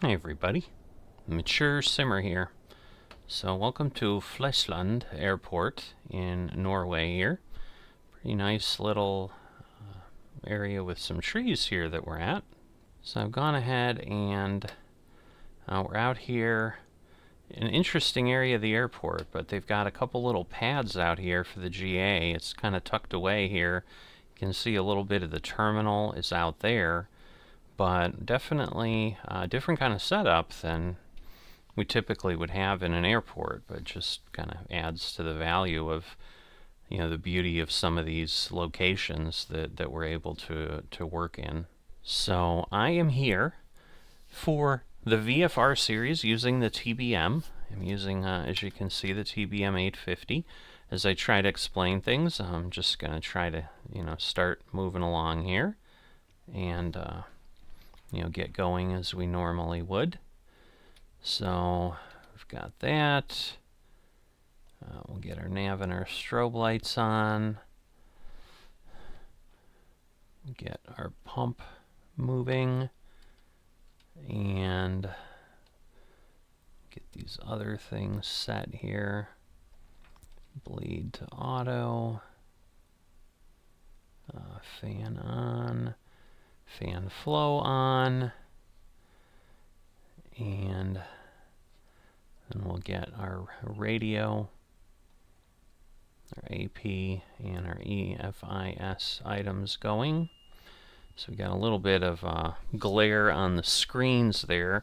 Hi everybody, Mature Simmer here. So welcome to Flesland Airport in Norway here. Pretty nice little area with some trees here that we're at. So I've gone ahead and we're out here. An interesting area of the airport, but they've got a couple little pads out here for the GA. It's kind of tucked away here. You can see a little bit of the terminal is out there. But definitely a different kind of setup than we typically would have in an airport, but just kind of adds to the value of, you know, the beauty of some of these locations that we're able to work in. So I am here for the VFR series using the TBM. I'm using, as you can see, the TBM 850. As I try to explain things, I'm just going to try to, start moving along here and get going as we normally would. So we've got that. We'll get our nav and our strobe lights on. Get our pump moving. And get these other things set here. Bleed to auto. Fan on. Fan flow on, and then we'll get our radio, our AP, and our EFIS items going. So we got a little bit of glare on the screens there.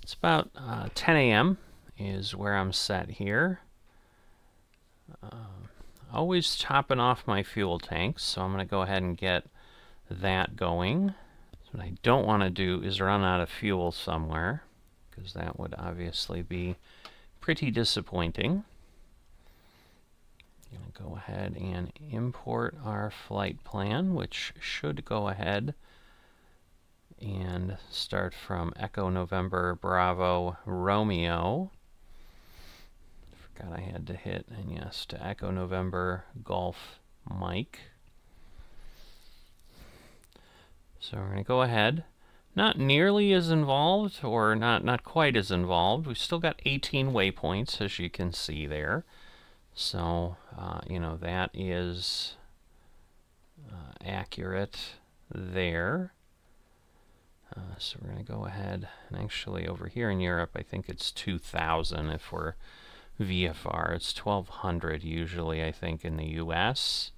It's about 10 a.m. is where I'm set here. Always topping off my fuel tanks, so I'm going to go ahead and get that going. So what I don't want to do is run out of fuel somewhere, because that would obviously be pretty disappointing. I'm going to go ahead and import our flight plan, which should go ahead and start from Echo November Bravo Romeo. Forgot I had to hit, and yes, to Echo November Golf Mike. So we're going to go ahead. Not nearly as involved, or not quite as involved. We've still got 18 waypoints, as you can see there. So, that is accurate there. So we're going to go ahead, and actually over here in Europe, I think it's 2,000 if we're VFR. It's 1,200 usually, I think, in the US.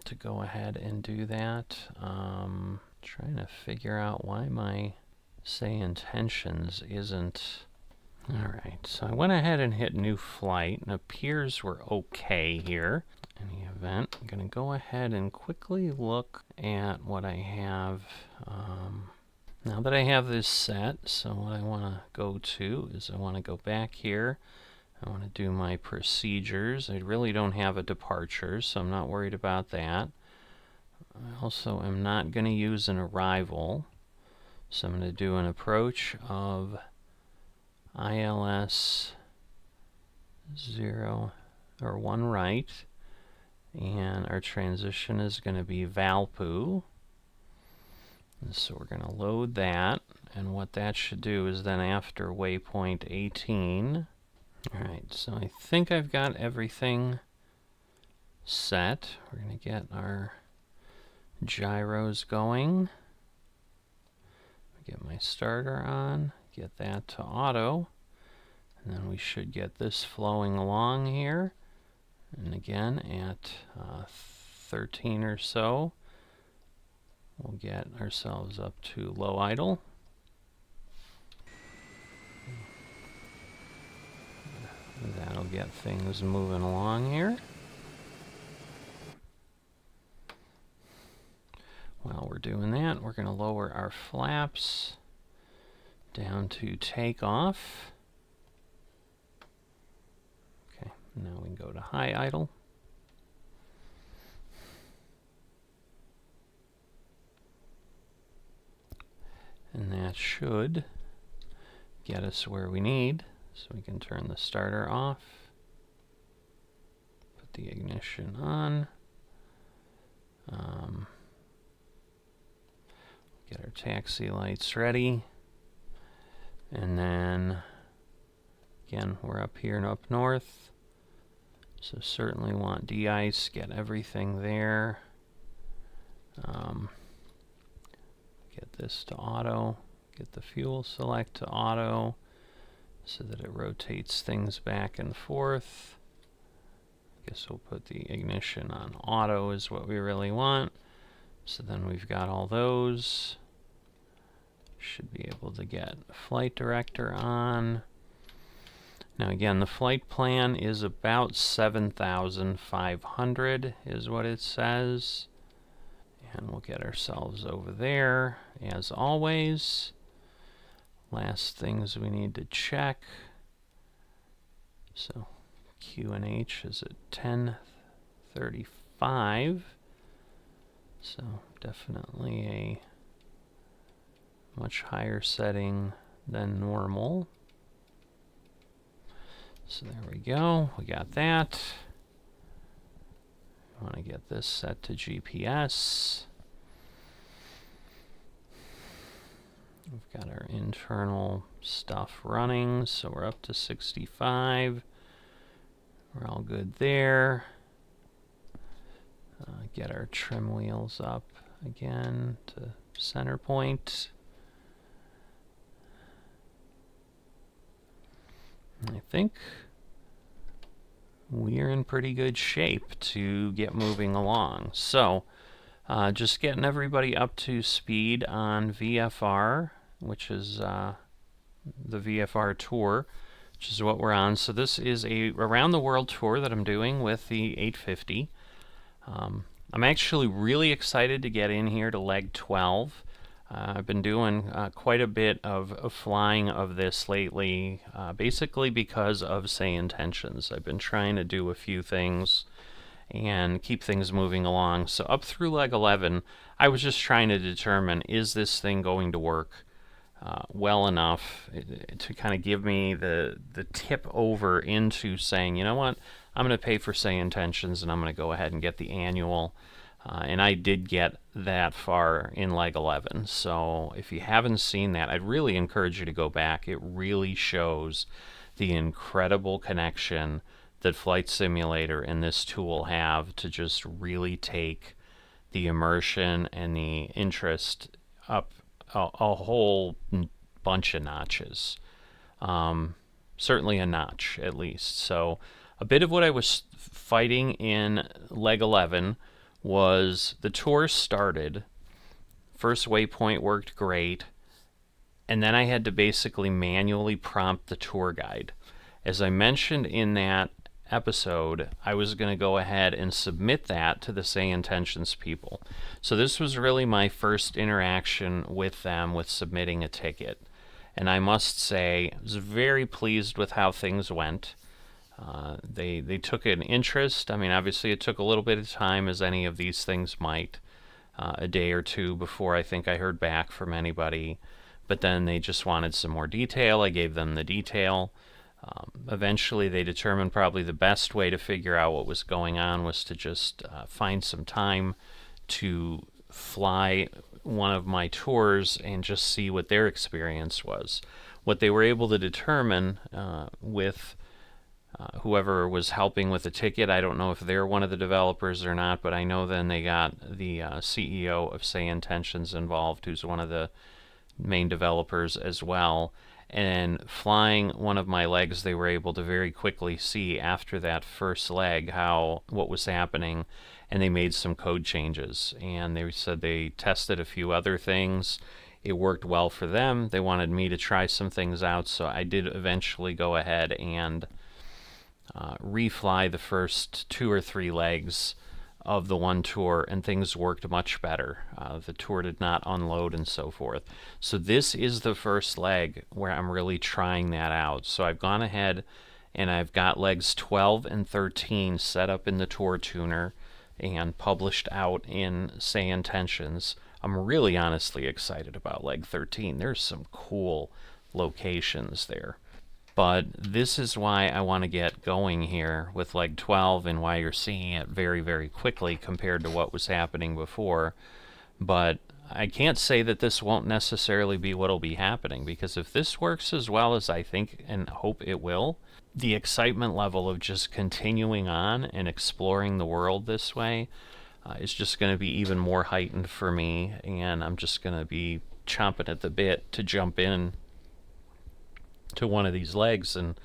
To go ahead and do that. Trying to figure out why my SayIntentions isn't. Alright, so I went ahead and hit new flight, and it appears we're okay here. In the event, I'm going to go ahead and quickly look at what I have. Now that I have this set, so what I want to go to is I want to go back here. I want to do my procedures. I really don't have a departure, so I'm not worried about that. I also am not going to use an arrival, so I'm going to do an approach of ILS 0 or 1 right, and our transition is going to be Valpo. And so we're going to load that, and what that should do is then after waypoint 18. Alright, so I think I've got everything set. We're going to get our gyros going. Get my starter on, get that to auto, and then we should get this flowing along here. And again, at 13 or so, we'll get ourselves up to low idle. That'll get things moving along here. While we're doing that, we're going to lower our flaps down to takeoff. Okay, now we can go to high idle. And that should get us where we need. So we can turn the starter off, put the ignition on, get our taxi lights ready, And then, again, we're up here and up north. So certainly want de-ice, get everything there. Get this to auto, get the fuel select to auto so that it rotates things back and forth. I guess we'll put the ignition on auto is what we really want. So then we've got all those. Should be able to get flight director on. Now again, the flight plan is about 7,500 is what it says. And we'll get ourselves over there, as always. Last things we need to check. So QNH is at 10:35. So definitely a much higher setting than normal. So there we go, we got that. I want to get this set to GPS. We've got our internal stuff running, so we're up to 65. We're all good there. Get our trim wheels up again to center point. I think we're in pretty good shape to get moving along. So, just getting everybody up to speed on VFR, which is the VFR tour, which is what we're on. So this is a around the world tour that I'm doing with the 850. I'm actually really excited to get in here to leg 12. I've been doing quite a bit of flying of this lately, basically because of SayIntentions. I've been trying to do a few things and keep things moving along. So up through leg 11, I was just trying to determine, is this thing going to work well enough to kind of give me the tip over into saying, you know what, I'm going to pay for SayIntentions and I'm going to go ahead and get the annual. And I did get that far in leg 11. So if you haven't seen that, I'd really encourage you to go back. It really shows the incredible connection that Flight Simulator and this tool have to just really take the immersion and the interest up a whole bunch of notches. Certainly a notch, at least. So a bit of what I was fighting in leg 11 was the tour started, first waypoint worked great, and then I had to basically manually prompt the tour guide. As I mentioned in that episode, I was going to go ahead and submit that to the SayIntentions people. So this was really my first interaction with them with submitting a ticket. And I must say, I was very pleased with how things went. They took an interest. I mean, obviously it took a little bit of time, as any of these things might, a day or two before I think I heard back from anybody. But then they just wanted some more detail. I gave them the detail. Eventually they determined probably the best way to figure out what was going on was to just find some time to fly one of my tours and just see what their experience was. What they were able to determine with whoever was helping with the ticket, I don't know if they're one of the developers or not, but I know then they got the CEO of SayIntentions involved, who's one of the main developers as well. And flying one of my legs, they were able to very quickly see after that first leg what was happening, and they made some code changes. And they said they tested a few other things. It worked well for them. They wanted me to try some things out, so I did eventually go ahead and refly the first 2 or 3 legs of the one tour, and things worked much better. The tour did not unload and so forth. So this is the first leg where I'm really trying that out. So I've gone ahead and I've got legs 12 and 13 set up in the tour tuner and published out in SayIntentions. I'm really honestly excited about leg 13. There's some cool locations there. But this is why I want to get going here with leg 12 and why you're seeing it very, very quickly compared to what was happening before. But I can't say that this won't necessarily be what'll be happening, because if this works as well as I think and hope it will, the excitement level of just continuing on and exploring the world this way is just going to be even more heightened for me, and I'm just going to be chomping at the bit to jump in to one of these legs and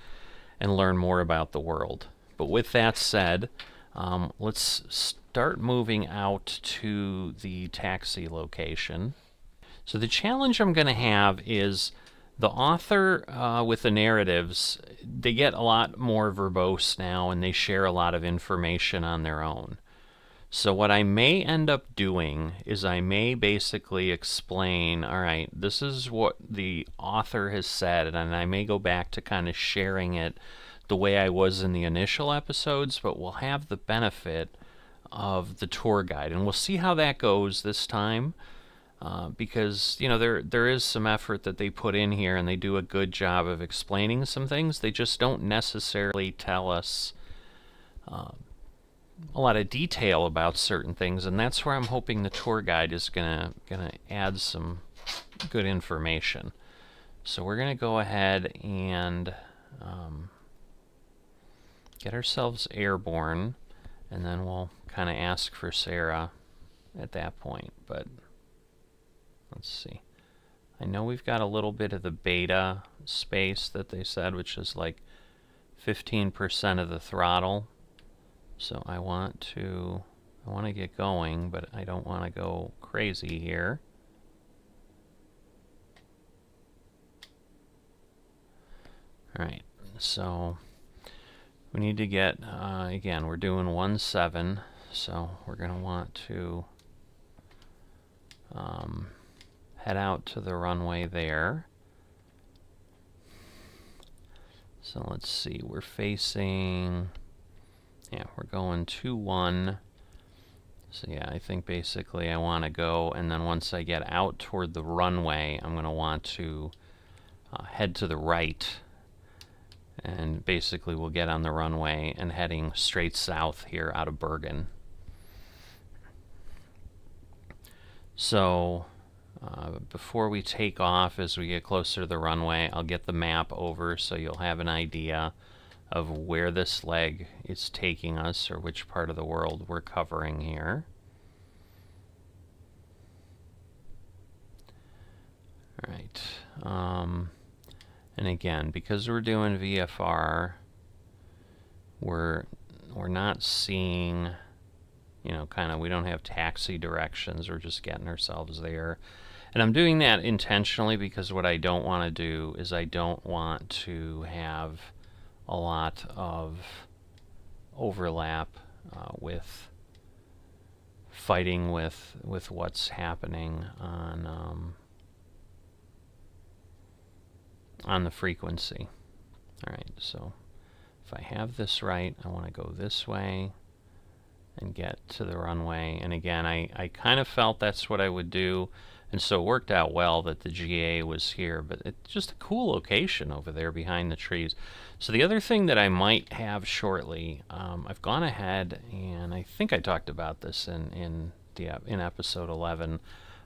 learn more about the world. But with that said, let's start moving out to the taxi location. So the challenge I'm going to have is the author with the narratives, they get a lot more verbose now, and they share a lot of information on their own. So what I may end up doing is I may basically explain, all right, this is what the author has said, and I may go back to kind of sharing it the way I was in the initial episodes, but we'll have the benefit of the tour guide, and we'll see how that goes this time, because there is some effort that they put in here, and they do a good job of explaining some things. They just don't necessarily tell us a lot of detail about certain things, and that's where I'm hoping the tour guide is gonna add some good information. So we're gonna go ahead and get ourselves airborne, and then we'll kind of ask for Sarah at that point. But let's see. I know we've got a little bit of the beta space that they said, which is like 15% of the throttle. So I want to get going, but I don't want to go crazy here. All right, so we need to get, again, we're doing 1.7, so we're going to want to head out to the runway there. So let's see, we're facing... yeah, we're going 2-1. So yeah, I think basically I want to go, and then once I get out toward the runway, I'm going to want to head to the right, and basically we'll get on the runway and heading straight south here out of Bergen. So before we take off, as we get closer to the runway, I'll get the map over so you'll have an idea of where this leg is taking us, or which part of the world we're covering here. All right. And again, because we're doing VFR, we're not seeing, kind of, we don't have taxi directions. We're just getting ourselves there. And I'm doing that intentionally because what I don't want to do is I don't want to have a lot of overlap with fighting with what's happening on the frequency. All right, so if I have this right, I want to go this way and get to the runway. And again, I kind of felt that's what I would do, and so it worked out well that the GA was here, but it's just a cool location over there behind the trees. So the other thing that I might have shortly, I've gone ahead, and I think I talked about this in episode 11.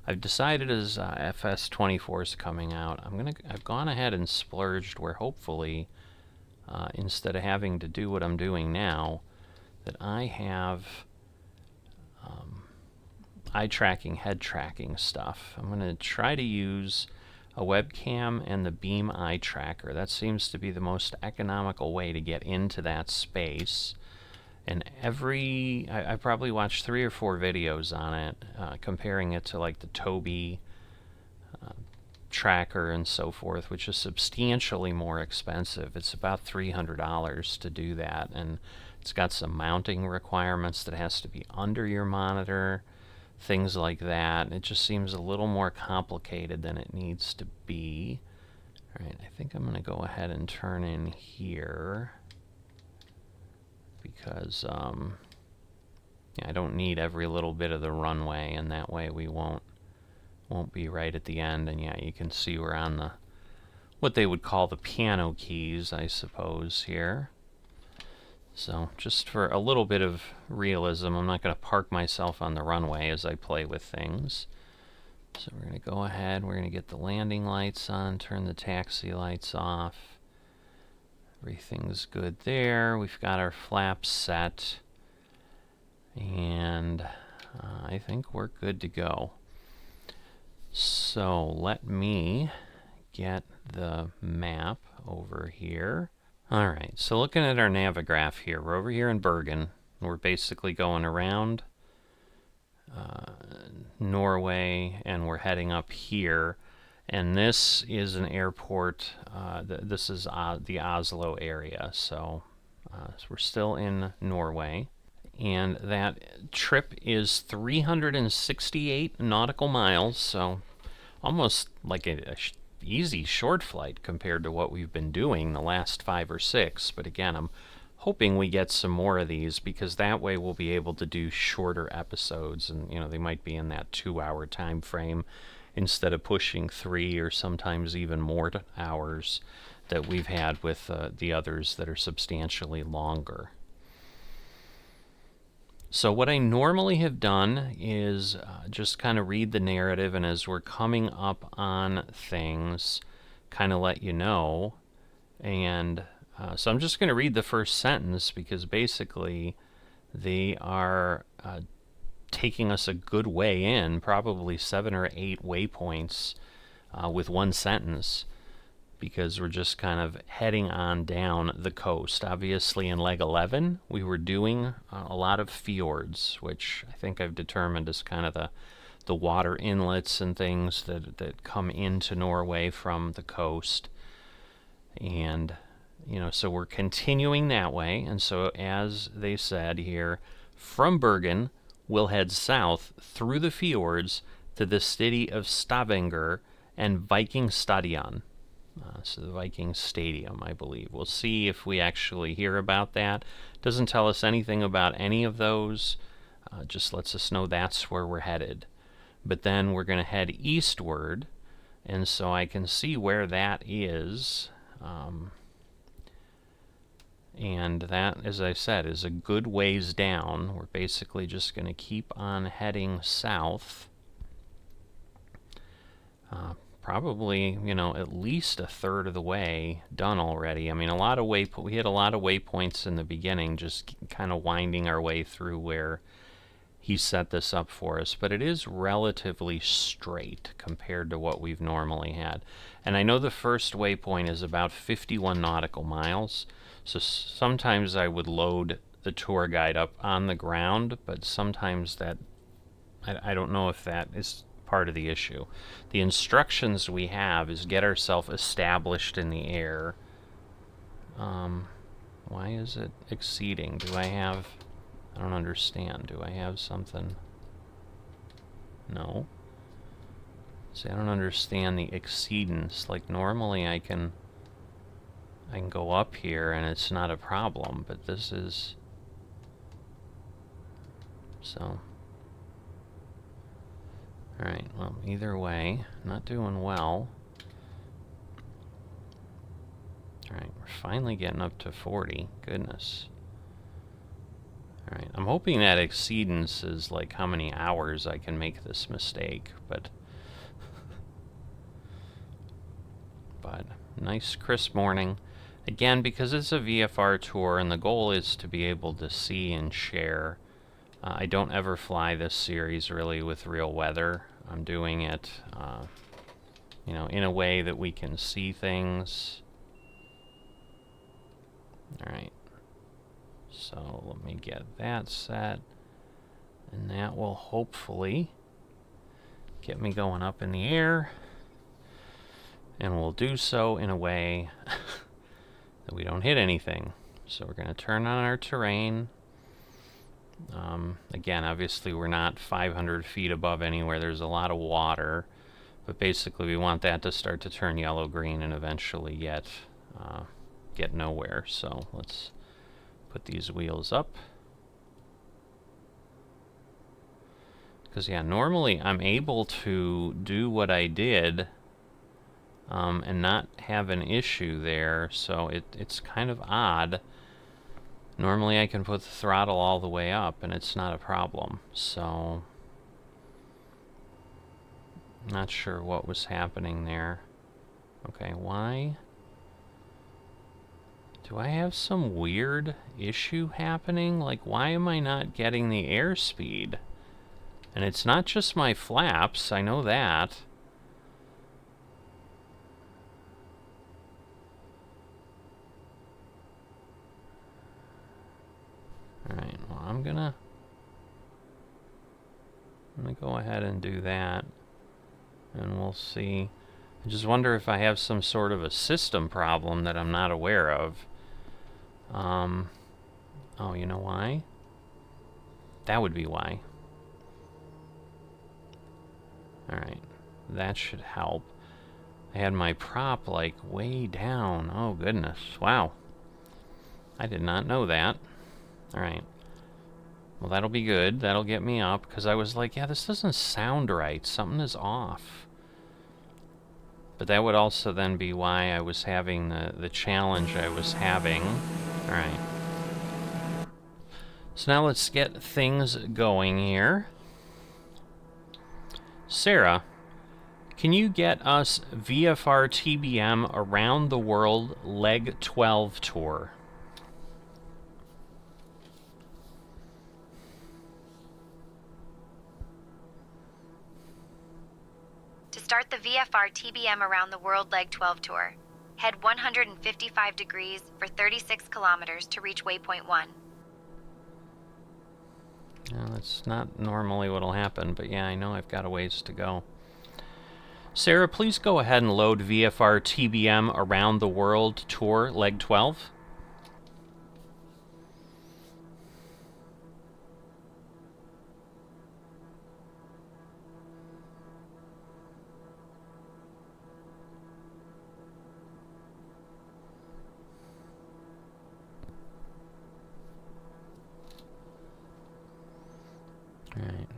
I've decided as FS24 is coming out, I've gone ahead and splurged where hopefully, instead of having to do what I'm doing now, that I have eye tracking, head tracking stuff. I'm going to try to use a webcam and the Beam eye tracker. That seems to be the most economical way to get into that space. And I probably watched 3 or 4 videos on it, comparing it to like the Tobii tracker and so forth, which is substantially more expensive. It's about $300 to do that, and it's got some mounting requirements that has to be under your monitor, things like that. It just seems a little more complicated than it needs to be. All right, I think I'm going to go ahead and turn in here because I don't need every little bit of the runway, and that way we won't be right at the end. And yeah, you can see we're on the what they would call the piano keys, I suppose, here. So just for a little bit of realism, I'm not going to park myself on the runway as I play with things. So we're going to go ahead, we're going to get the landing lights on, turn the taxi lights off. Everything's good there. We've got our flaps set. And I think we're good to go. So let me get the map over here. Alright, so looking at our navigaph here, we're over here in Bergen. We're basically going around Norway, and we're heading up here. And this is an airport. This is the Oslo area, so we're still in Norway. And that trip is 368 nautical miles, so almost like a easy short flight compared to what we've been doing the last 5 or 6. But again, I'm hoping we get some more of these, because that way we'll be able to do shorter episodes, and you know, they might be in that 2-hour time frame instead of pushing 3 or sometimes even more hours that we've had with the others that are substantially longer. So what I normally have done is just kind of read the narrative, and as we're coming up on things, kind of let you know. And so I'm just going to read the first sentence, because basically they are taking us a good way in, probably 7 or 8 waypoints with one sentence, because we're just kind of heading on down the coast. Obviously in leg 11 we were doing a lot of fjords, which I think I've determined is kind of the water inlets and things that come into Norway from the coast. And you know, so we're continuing that way. And so as they said here, from Bergen we'll head south through the fjords to the city of Stavenger and Viking Stadion. So the Viking Stadium, I believe. We'll see if we actually hear about that. Doesn't tell us anything about any of those. Just lets us know that's where we're headed. But then we're going to head eastward, and so I can see where that is. And that, as I said, is a good ways down. We're basically just going to keep on heading south. Probably, you know, at least a third of the way done already. I mean, we hit a lot of waypoints in the beginning, just kind of winding our way through where he set this up for us. But it is relatively straight compared to what we've normally had. And I know the first waypoint is about 51 nautical miles. So sometimes I would load the tour guide up on the ground, but sometimes that, I don't know if that is part of the issue. The instructions we have is get ourselves established in the air. Why is it exceeding? I don't understand. Do I have something? No. See, I don't understand the exceedance. Like normally I can go up here and it's not a problem, but this is so. Alright, well, either way, not doing well. Alright, we're finally getting up to 40. Goodness. Alright, I'm hoping that exceedance is like how many hours I can make this mistake, but nice crisp morning. Again, because it's a VFR tour and the goal is to be able to see and share. I don't ever fly this series really with real weather. I'm doing it, you know, in a way that we can see things. Alright, so let me get that set, and that will hopefully get me going up in the air, and we'll do so in a way that we don't hit anything. So we're going to turn on our terrain. Again, obviously we're not 500 feet above anywhere. There's a lot of water, but basically we want that to start to turn yellow-green and eventually get nowhere. So let's put these wheels up. Because yeah, normally I'm able to do what I did and not have an issue there, so it's kind of odd. Normally I can put the throttle all the way up and it's not a problem. So Not sure what was happening there. Okay, why? Do I have some weird issue happening? Like, why am I not getting the airspeed? And it's not just my flaps, I know that. Alright, well, I'm gonna go ahead and do that. And we'll see. I just wonder if I have some sort of a system problem that I'm not aware of. Oh, you know why? That would be why. Alright, that should help. I had my prop, like, way down. Oh, goodness. Wow. I did not know that. Alright. Well, that'll be good. That'll get me up, because I was like, yeah, this doesn't sound right. Something is off. But that would also then be why I was having the challenge I was having. Alright. So now let's get things going here. Sarah, can you get us VFR TBM Around the World Leg 12 Tour? To start the VFR TBM Around the World Leg 12 Tour, head 155 degrees for 36 kilometers to reach waypoint 1. Well, that's not normally what'll happen, but yeah, I know I've got a ways to go. Sarah, please go ahead and load VFR TBM Around the World Tour Leg 12. Alright.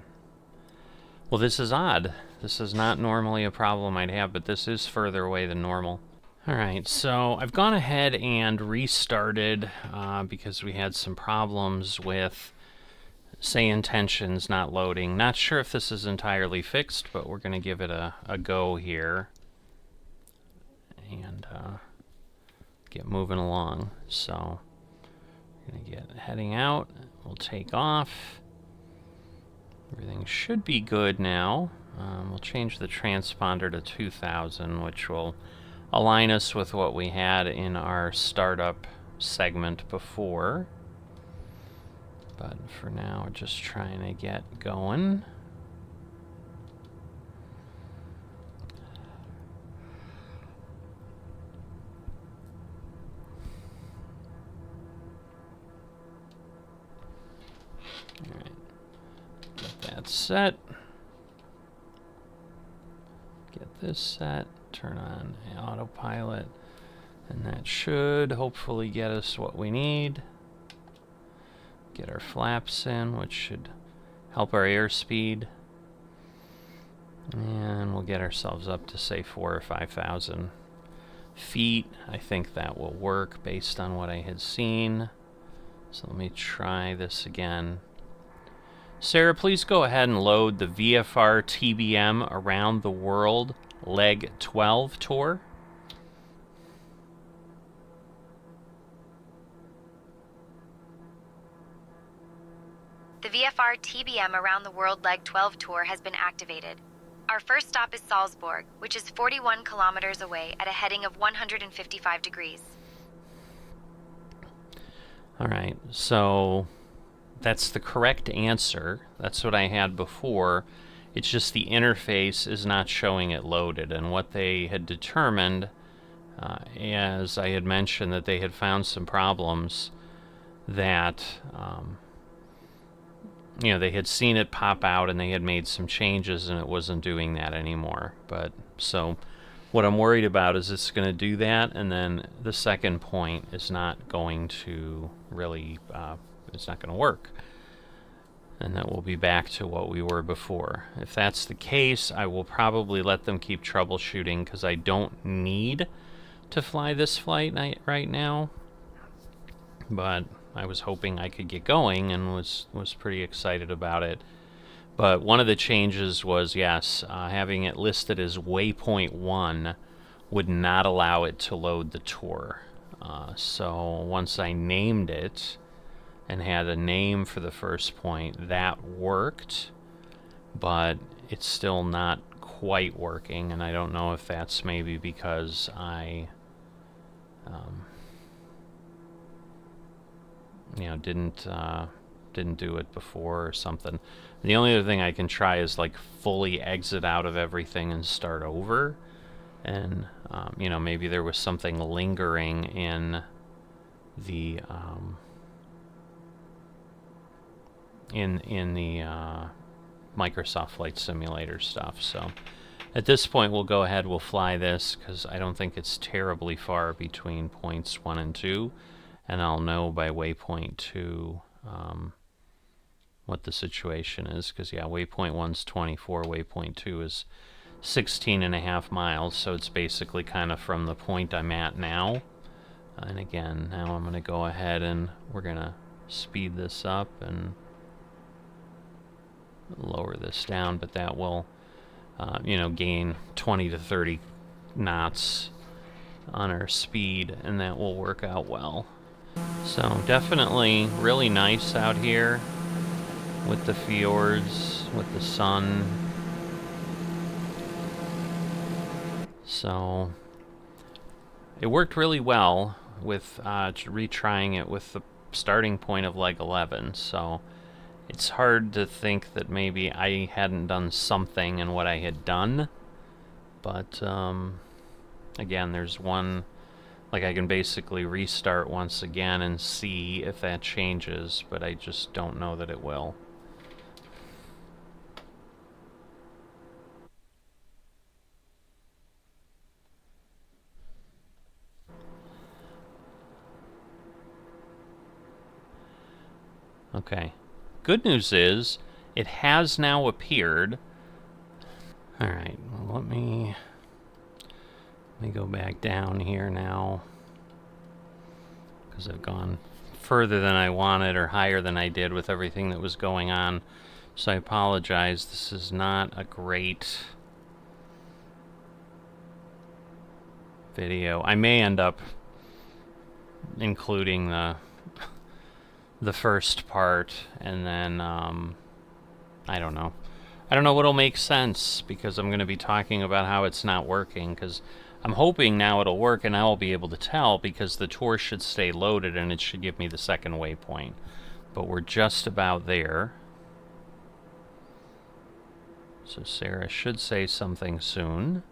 Well, this is odd. This is not normally a problem I'd have, but this is further away than normal. Alright, so I've gone ahead and restarted because we had some problems with SayIntentions not loading. Not sure if this is entirely fixed, but we're going to give it a go here and get moving along. So, we're going to get heading out. We'll take off. Everything should be good now. We'll change the transponder to 2000, which will align us with what we had in our startup segment before. But for now, we're just trying to get going. All right. Get that set. Get this set. Turn on autopilot. And that should hopefully get us what we need. Get our flaps in, which should help our airspeed. And we'll get ourselves up to, say, 4,000 or 5,000 feet. I think that will work based on what I had seen. So let me try this again. Sarah, please go ahead and load the VFR TBM Around the World Leg 12 Tour. The VFR TBM Around the World Leg 12 Tour has been activated. Our first stop is Salsborg, which is 41 kilometers away at a heading of 155 degrees. All right, so that's the correct answer. That's what I had before. It's just the interface is not showing it loaded. And what they had determined, as I had mentioned, that they had found some problems that, you know, they had seen it pop out and they had made some changes and it wasn't doing that anymore. But so what I'm worried about is it's going to do that, and then the second point is not going to really, it's not going to work. And then we'll be back to what we were before. If that's the case, I will probably let them keep troubleshooting because I don't need to fly this flight right now. But I was hoping I could get going and was pretty excited about it. But one of the changes was, yes, having it listed as waypoint 1 would not allow it to load the tour. So once I named it and had a name for the first point, that worked, but it's still not quite working, and I don't know if that's maybe because I didn't do it before or something. The only other thing I can try is like fully exit out of everything and start over, and maybe there was something lingering in the Microsoft Flight Simulator stuff. So at this point we'll go ahead, we'll fly this, because I don't think it's terribly far between points 1 and 2, and I'll know by waypoint 2 what the situation is, because yeah, waypoint 1's 24, waypoint 2 is 16.5 miles, so it's basically kind of from the point I'm at now. And again, now I'm going to go ahead and we're going to speed this up and lower this down, but that will gain 20 to 30 knots on our speed, and that will work out well. So definitely really nice out here with the fjords, with the sun. So it worked really well with retrying it with the starting point of leg 11. So it's hard to think that maybe I hadn't done something in what I had done. But again, there's one, like I can basically restart once again and see if that changes, but I just don't know that it will. Okay. Good news is, it has now appeared. Alright, well, let me go back down here now, because I've gone further than I wanted or higher than I did with everything that was going on. So I apologize, this is not a great video. I may end up including the first part, and then I don't know. I don't know what'll make sense, because I'm going to be talking about how it's not working, because I'm hoping now it'll work and I'll be able to tell, because the tour should stay loaded and it should give me the second waypoint. But we're just about there. So Sarah should say something soon.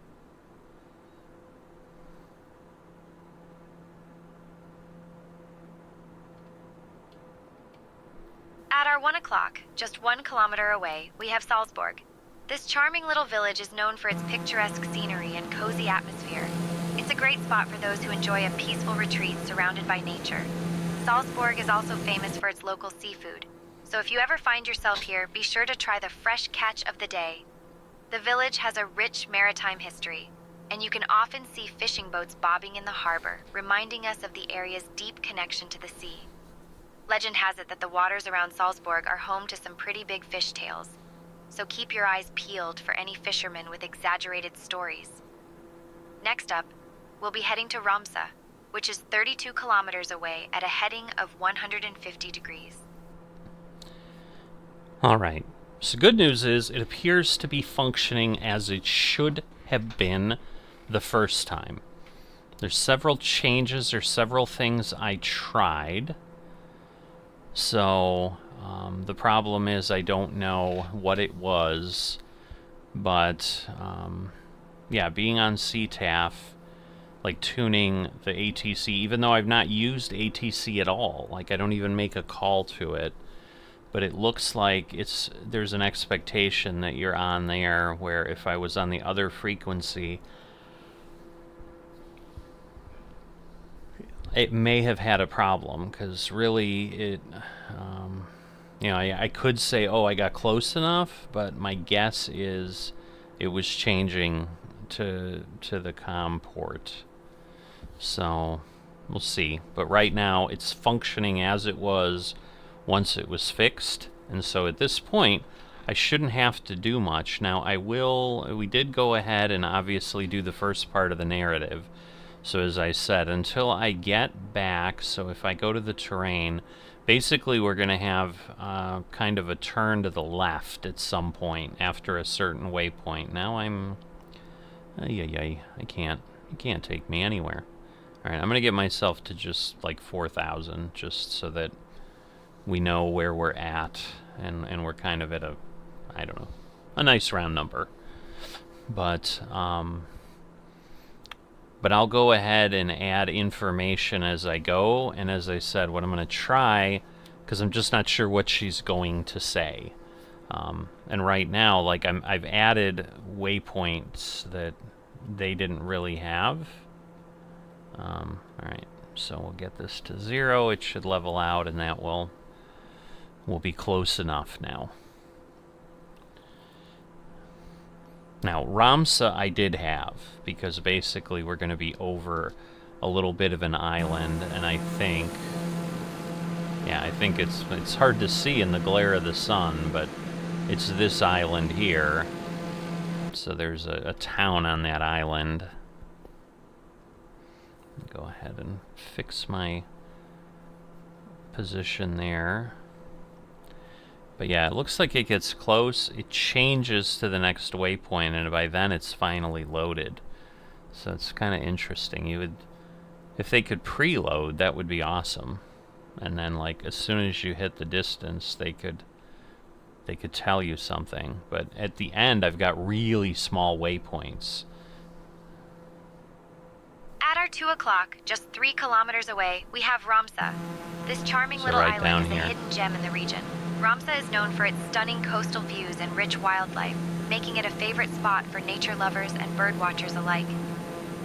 At our 1 o'clock, just 1 kilometer away, we have Salsborg. This charming little village is known for its picturesque scenery and cozy atmosphere. It's a great spot for those who enjoy a peaceful retreat surrounded by nature. Salsborg is also famous for its local seafood, so if you ever find yourself here, be sure to try the fresh catch of the day. The village has a rich maritime history, and you can often see fishing boats bobbing in the harbor, reminding us of the area's deep connection to the sea. Legend has it that the waters around Salsborg are home to some pretty big fishtails, so keep your eyes peeled for any fishermen with exaggerated stories. Next up, we'll be heading to Romsa, which is 32 kilometers away at a heading of 150 degrees. Alright, so good news is it appears to be functioning as it should have been the first time. There's several changes or several things I tried. So the problem is I don't know what it was, but yeah, being on CTAF, like tuning the ATC, even though I've not used ATC at all, like I don't even make a call to it, but it looks like there's an expectation that you're on there, where if I was on the other frequency, it may have had a problem, because really I could say, oh, I got close enough, but my guess is it was changing to the COM port. So we'll see. But right now it's functioning as it was once it was fixed, and so at this point I shouldn't have to do much. Now, we did go ahead and obviously do the first part of the narrative. So as I said, until I get back, so if I go to the terrain, basically we're going to have kind of a turn to the left at some point after a certain waypoint. Now I'm... I can't. You can't take me anywhere. Alright, I'm going to get myself to just like 4,000, just so that we know where we're at, and we're kind of at a, I don't know, a nice round number. But I'll go ahead and add information as I go, and as I said, what I'm going to try, because I'm just not sure what she's going to say. And right now, like, I've added waypoints that they didn't really have. Alright, so we'll get this to 0. It should level out, and that will be close enough now. Now, Romsa I did have, because basically we're going to be over a little bit of an island, and I think it's hard to see in the glare of the sun, but it's this island here. So there's a town on that island. Go ahead and fix my position there. But yeah, it looks like it gets close. It changes to the next waypoint, and by then it's finally loaded. So it's kind of interesting. If they could preload, that would be awesome. And then, like, as soon as you hit the distance, they could tell you something. But at the end, I've got really small waypoints. At our 2 o'clock, just 3 kilometers away, we have Romsa. This charming little right down island is here. a hidden gem in the region. Romsa is known for its stunning coastal views and rich wildlife, making it a favorite spot for nature lovers and bird watchers alike.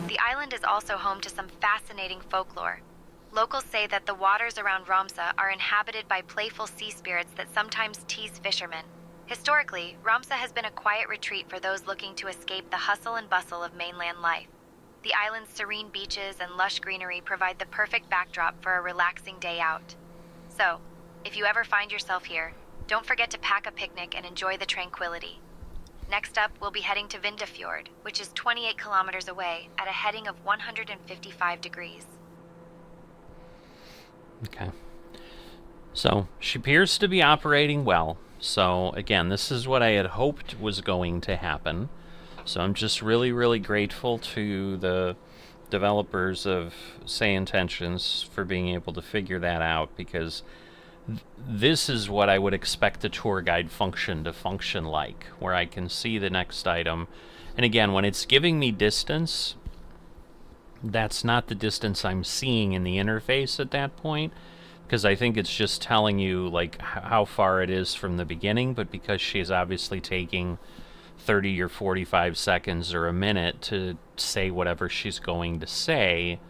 The island is also home to some fascinating folklore. Locals say that the waters around Romsa are inhabited by playful sea spirits that sometimes tease fishermen. Historically, Romsa has been a quiet retreat for those looking to escape the hustle and bustle of mainland life. The island's serene beaches and lush greenery provide the perfect backdrop for a relaxing day out. So, if you ever find yourself here, don't forget to pack a picnic and enjoy the tranquility. Next up, we'll be heading to Vindafjord, which is 28 kilometers away at a heading of 155 degrees. Okay. So, she appears to be operating well. So, again, this is what I had hoped was going to happen. So I'm just really, really grateful to the developers of SayIntentions for being able to figure that out, because this is what I would expect a tour guide function to function like, where I can see the next item. And again, when it's giving me distance, that's not the distance I'm seeing in the interface at that point, because I think it's just telling you like how far it is from the beginning, but because she's obviously taking 30 or 45 seconds or a minute to say whatever she's going to say,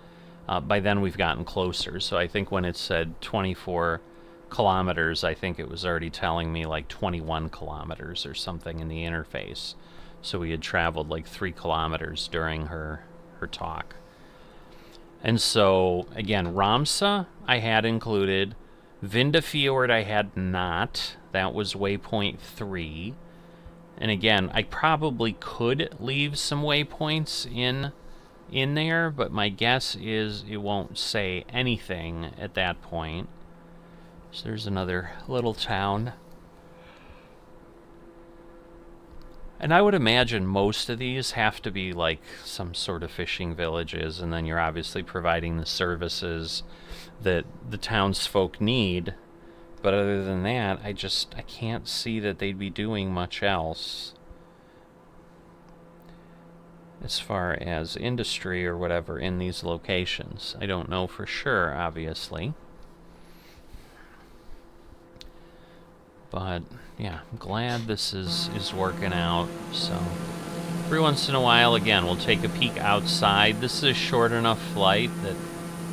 by then we've gotten closer. So I think when it said 24 kilometers, I think it was already telling me like 21 kilometers or something in the interface. So we had traveled like 3 kilometers during her talk. And so, again, Romsa I had included. Vindafjord I had not. That was waypoint 3. And again, I probably could leave some waypoints in there, but my guess is it won't say anything at that point. So there's another little town. And I would imagine most of these have to be like some sort of fishing villages, and then you're obviously providing the services that the townsfolk need. But other than that, I can't see that they'd be doing much else as far as industry or whatever in these locations. I don't know for sure, obviously. But yeah, I'm glad this is working out. So every once in a while, again, we'll take a peek outside. This is a short enough flight that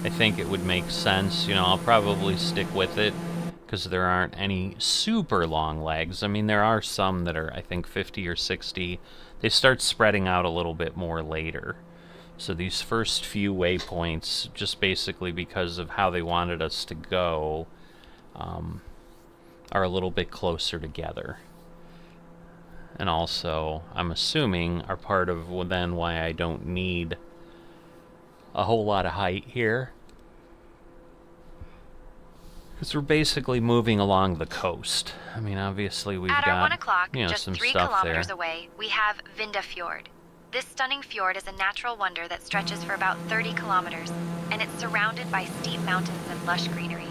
I think it would make sense. You know, I'll probably stick with it because there aren't any super long legs. I mean, there are some that are, I think, 50 or 60. They start spreading out a little bit more later. So these first few waypoints, just basically because of how they wanted us to go, are a little bit closer together. and also, I'm assuming, are part of then why I don't need a whole lot of height here. Because we're basically moving along the coast. I mean, obviously we've At got, our 1 o'clock, you know, just some 3 stuff kilometers there. away, we have Vindafjord. This stunning fjord is a natural wonder that stretches for about 30 kilometers, and it's surrounded by steep mountains and lush greenery.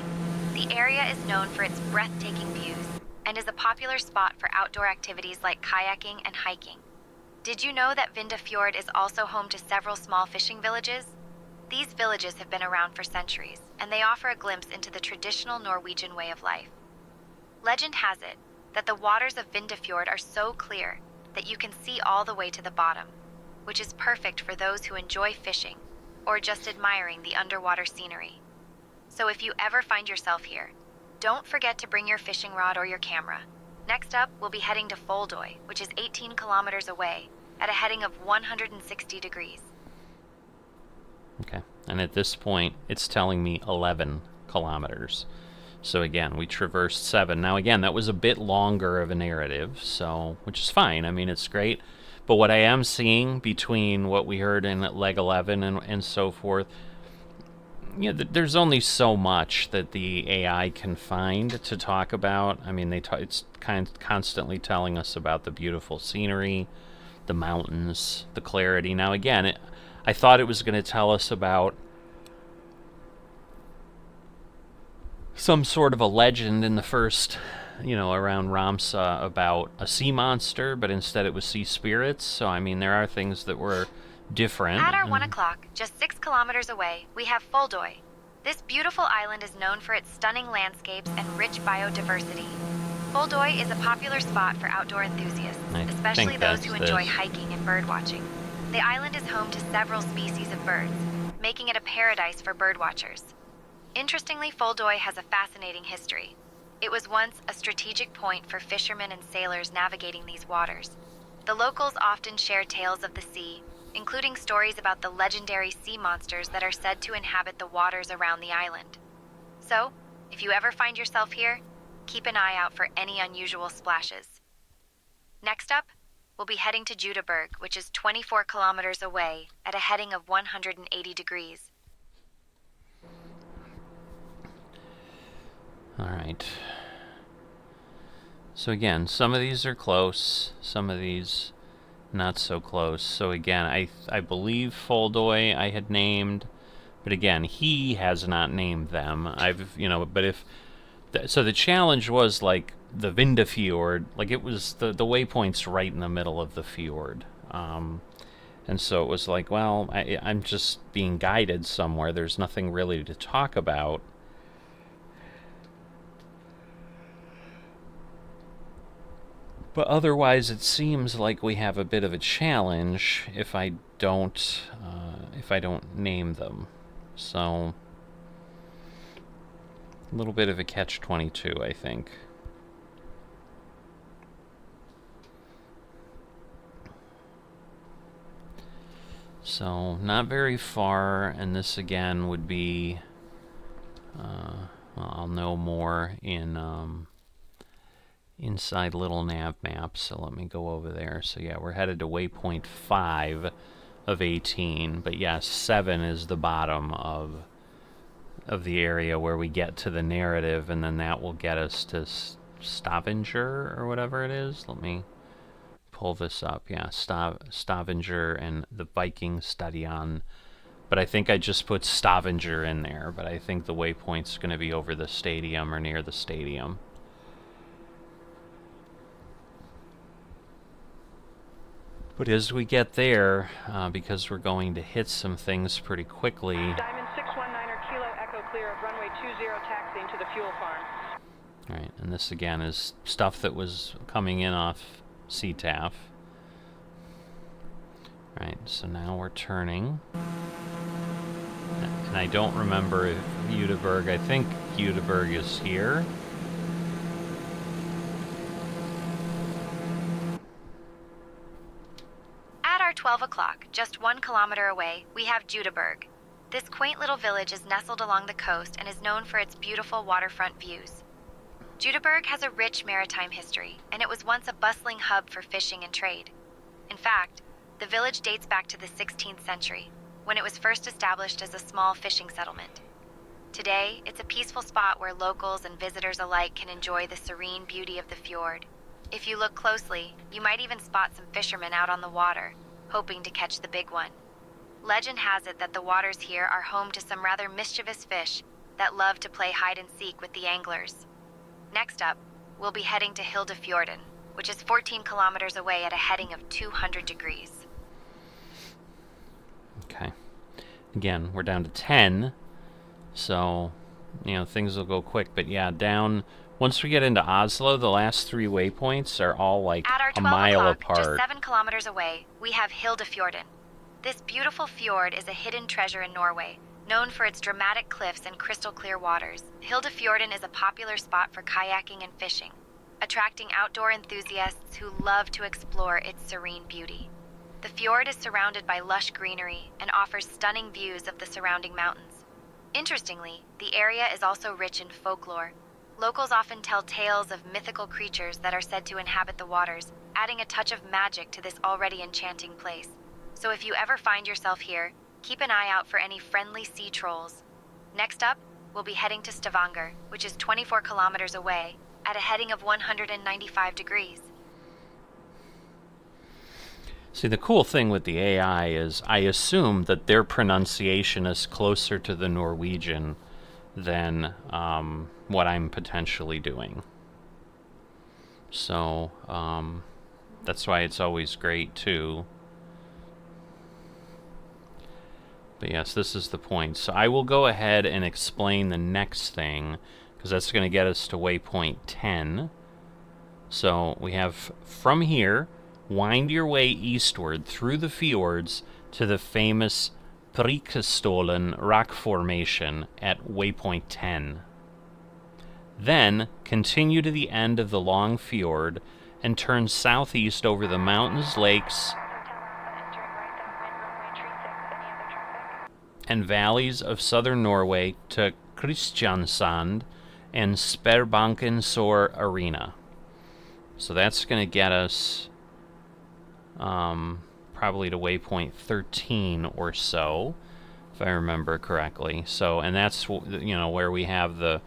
The area is known for its breathtaking views and is a popular spot for outdoor activities like kayaking and hiking. Did you know that Vindafjord is also home to several small fishing villages? These villages have been around for centuries, and they offer a glimpse into the traditional Norwegian way of life. Legend has it that the waters of Vindafjord are so clear that you can see all the way to the bottom, which is perfect for those who enjoy fishing or just admiring the underwater scenery. So if you ever find yourself here, don't forget to bring your fishing rod or your camera. Next up, we'll be heading to Foldoy, which is 18 kilometers away, at a heading of 160 degrees. Okay, and at this point, it's telling me 11 kilometers. So again, we traversed 7. Now again, that was a bit longer of a narrative, so, which is fine. I mean, it's great. But what I am seeing between what we heard in leg 11 and so forth, you know, there's only so much that the AI can find to talk about. I mean, it's constantly telling us about the beautiful scenery, the mountains, the clarity. Now again, I thought it was going to tell us about some sort of a legend in the first, you know, around Romsa about a sea monster, but instead it was sea spirits. So, I mean, there are things that were different. At our 1 o'clock, just 6 kilometers away, we have Foldoy. This beautiful island is known for its stunning landscapes and rich biodiversity. Foldoy is a popular spot for outdoor enthusiasts, especially those who enjoy hiking and birdwatching. The island is home to several species of birds, making it a paradise for birdwatchers. Interestingly, Foldoy has a fascinating history. It was once a strategic point for fishermen and sailors navigating these waters. The locals often share tales of the sea, including stories about the legendary sea monsters that are said to inhabit the waters around the island. So, if you ever find yourself here, keep an eye out for any unusual splashes. Next up, we'll be heading to Judaberg, which is 24 kilometers away, at a heading of 180 degrees. All right. So again, some of these are close, some of these not so close. So again, I believe Foldoy I had named, but again, he has not named them. But if so the challenge was like the Vindafjord, like it was the waypoint's right in the middle of the fjord. And so it was like, well, I'm just being guided somewhere. There's nothing really to talk about. But otherwise, it seems like we have a bit of a challenge if I don't name them. So a little bit of a catch-22, I think. So not very far, and this again would be. I'll know more in. Inside little nav map, so let me go over there. So yeah, we're headed to waypoint 5 of 18, but yes, 7 is the bottom of the area where we get to the narrative, and then that will get us to Stavenger or whatever it is. Let me pull this up. Yeah, Stavenger and the Viking Stadion. But I think I just put Stavenger in there, but I think the waypoint's going to be over the stadium or near the stadium. But as we get there, because we're going to hit some things pretty quickly. Diamond 619er Kilo Echo clear of runway 20 taxiing to the fuel farm. Alright, and this again is stuff that was coming in off CTAF. Alright, so now we're turning. And I don't remember if Judaberg, I think Judaberg is here. At our 12 o'clock, just 1 kilometer away, we have Judaberg. This quaint little village is nestled along the coast and is known for its beautiful waterfront views. Judaberg has a rich maritime history, and it was once a bustling hub for fishing and trade. In fact, the village dates back to the 16th century, when it was first established as a small fishing settlement. Today, it's a peaceful spot where locals and visitors alike can enjoy the serene beauty of the fjord. If you look closely, you might even spot some fishermen out on the water, hoping to catch the big one. Legend has it that the waters here are home to some rather mischievous fish that love to play hide and seek with the anglers. Next up, we'll be heading to Hildefjorden, which is 14 kilometers away at a heading of 200 degrees. Okay. Again, we're down to 10, so, things will go quick. But yeah, once we get into Oslo, the last 3 waypoints are all like At our a 12 mile o'clock, apart. just 7 kilometers away, we have Hildefjorden. This beautiful fjord is a hidden treasure in Norway, known for its dramatic cliffs and crystal clear waters. Hildefjorden is a popular spot for kayaking and fishing, attracting outdoor enthusiasts who love to explore its serene beauty. The fjord is surrounded by lush greenery and offers stunning views of the surrounding mountains. Interestingly, the area is also rich in folklore. Locals often tell tales of mythical creatures that are said to inhabit the waters, adding a touch of magic to this already enchanting place. So if you ever find yourself here, keep an eye out for any friendly sea trolls. Next up, we'll be heading to Stavenger, which is 24 kilometers away, at a heading of 195 degrees. See, the cool thing with the AI is I assume that their pronunciation is closer to the Norwegian than what I'm potentially doing. So that's why it's always great, too. But yes, this is the point. So I will go ahead and explain the next thing, because that's going to get us to waypoint 10. So we have from here, wind your way eastward through the fjords to the famous Preikestolen rock formation at waypoint 10. Then continue to the end of the long fjord and turn southeast over the mountains, lakes, and valleys of southern Norway to Kristiansand and Sparebanken Sør Arena. So that's going to get us probably to waypoint 13 or so, if I remember correctly. So, and that's where we have the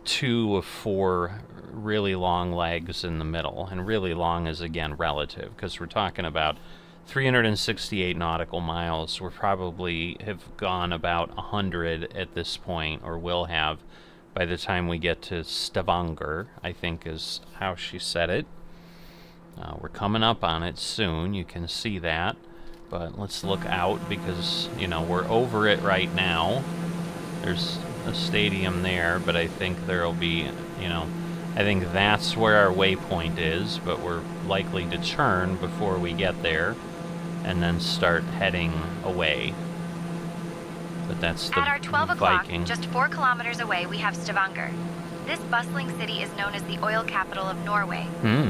2 of 4 really long legs in the middle, and really long is again relative, because we're talking about 368 nautical miles. We probably have gone about 100 at this point, or will have by the time we get to Stavanger, I think is how she said it. We're coming up on it soon, you can see that, but let's look out, because we're over it right now. There's a stadium there, but I think there'll be, I think that's where our waypoint is, but we're likely to turn before we get there and then start heading away. But that's the At our 12 Viking. o'clock, just 4 kilometers away, we have Stavanger. This bustling city is known as the oil capital of Norway,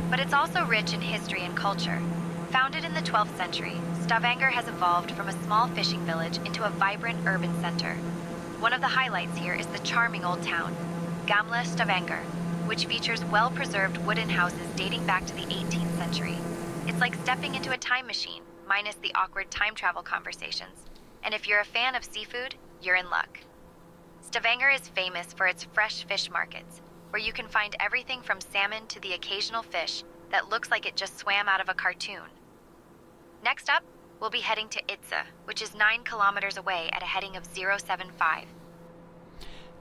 but it's also rich in history and culture. Founded in the 12th century, Stavanger has evolved from a small fishing village into a vibrant urban center. One of the highlights here is the charming old town, Gamle Stavanger, which features well-preserved wooden houses dating back to the 18th century. It's like stepping into a time machine, minus the awkward time travel conversations. And if you're a fan of seafood, you're in luck. Stavanger is famous for its fresh fish markets, where you can find everything from salmon to the occasional fish that looks like it just swam out of a cartoon. Next up, we'll be heading to Idse, which is 9 kilometers away at a heading of 075.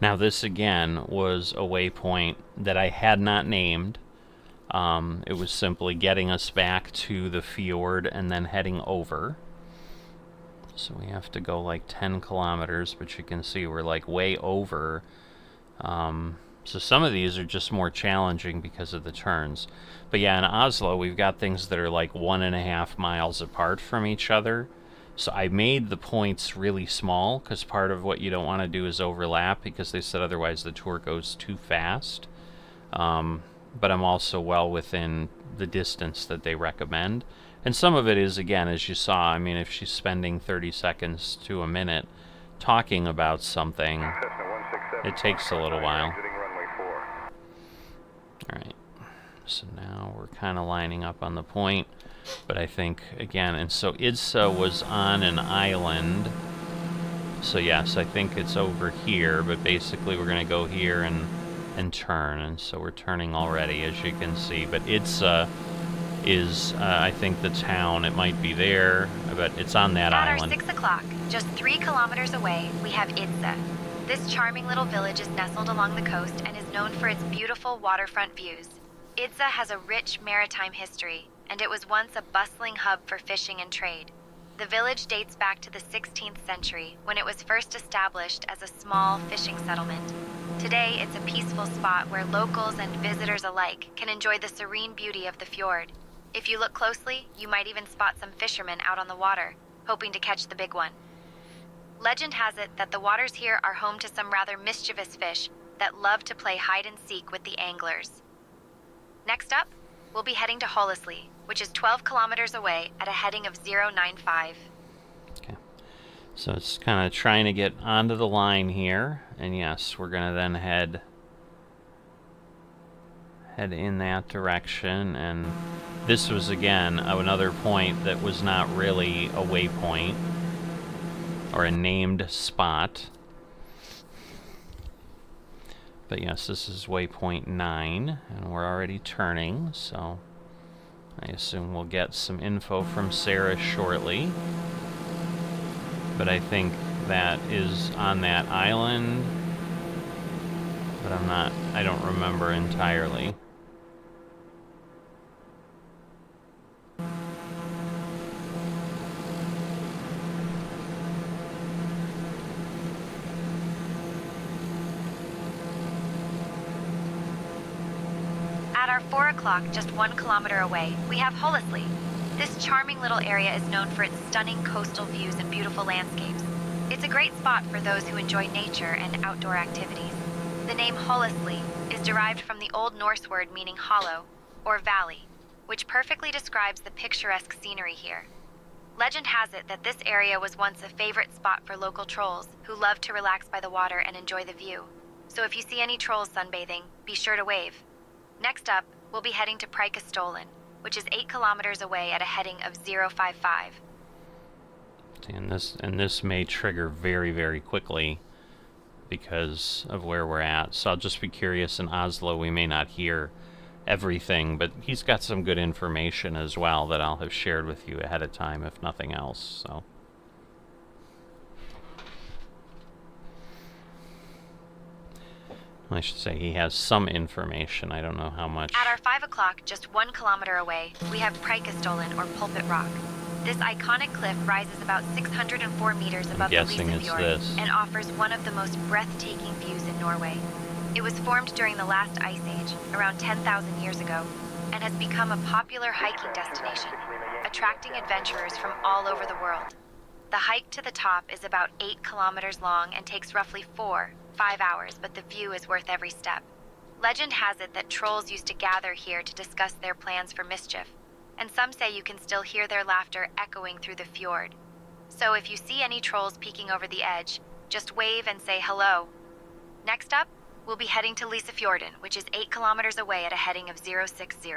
Now this again was a waypoint that I had not named. It was simply getting us back to the fjord and then heading over. So we have to go like 10 kilometers, but you can see we're like way over. So some of these are just more challenging because of the turns. But yeah, in Oslo, we've got things that are like 1.5 miles apart from each other. So I made the points really small, because part of what you don't want to do is overlap, because they said otherwise the tour goes too fast. But I'm also well within the distance that they recommend. And some of it is, again, as you saw, I mean, if she's spending 30 seconds to a minute talking about something, it takes a little while. So now we're kind of lining up on the point, but I think, again, and so Idse was on an island. So yes, I think it's over here, but basically we're going to go here and turn, and so we're turning already, as you can see. But Idse is, I think, the town. It might be there, but it's on that island. At our 6 o'clock, just 3 kilometers away, we have Idse. This charming little village is nestled along the coast and is known for its beautiful waterfront views. Idse has a rich maritime history, and it was once a bustling hub for fishing and trade. The village dates back to the 16th century, when it was first established as a small fishing settlement. Today, it's a peaceful spot where locals and visitors alike can enjoy the serene beauty of the fjord. If you look closely, you might even spot some fishermen out on the water, hoping to catch the big one. Legend has it that the waters here are home to some rather mischievous fish that love to play hide and seek with the anglers. Next up, we'll be heading to Hollesli, which is 12 kilometers away at a heading of 095. Okay. So it's kind of trying to get onto the line here, and yes, we're going to then head in that direction. And this was, again, another point that was not really a waypoint or a named spot. But yes, this is waypoint 9, and we're already turning, so I assume we'll get some info from Sarah shortly. But I think that is on that island, but I don't remember entirely. At our 4 o'clock, just 1 kilometer away, we have Hollesli. This charming little area is known for its stunning coastal views and beautiful landscapes. It's a great spot for those who enjoy nature and outdoor activities. The name Hollesli is derived from the Old Norse word meaning hollow, or valley, which perfectly describes the picturesque scenery here. Legend has it that this area was once a favorite spot for local trolls who love to relax by the water and enjoy the view. So if you see any trolls sunbathing, be sure to wave. Next up, we'll be heading to Preikestolen, which is 8 kilometers away at a heading of 055. And this may trigger very, very quickly because of where we're at. So I'll just be curious. In Oslo, we may not hear everything, but he's got some good information as well that I'll have shared with you ahead of time, if nothing else. So. I should say he has some information. I don't know how much. At our 5 o'clock, just 1 kilometer away, we have Preikestolen, or Pulpit Rock. This iconic cliff rises about 604 meters above the Lysefjorden and offers one of the most breathtaking views in Norway. It was formed during the last ice age, around 10,000 years ago, and has become a popular hiking destination, attracting adventurers from all over the world. The hike to the top is about 8 kilometers long and takes roughly 4-5 hours, but the view is worth every step. Legend has it that trolls used to gather here to discuss their plans for mischief, and some say you can still hear their laughter echoing through the fjord. So if you see any trolls peeking over the edge, just wave and say hello. Next up, we'll be heading to Lysefjorden, which is 8 kilometers away at a heading of 060.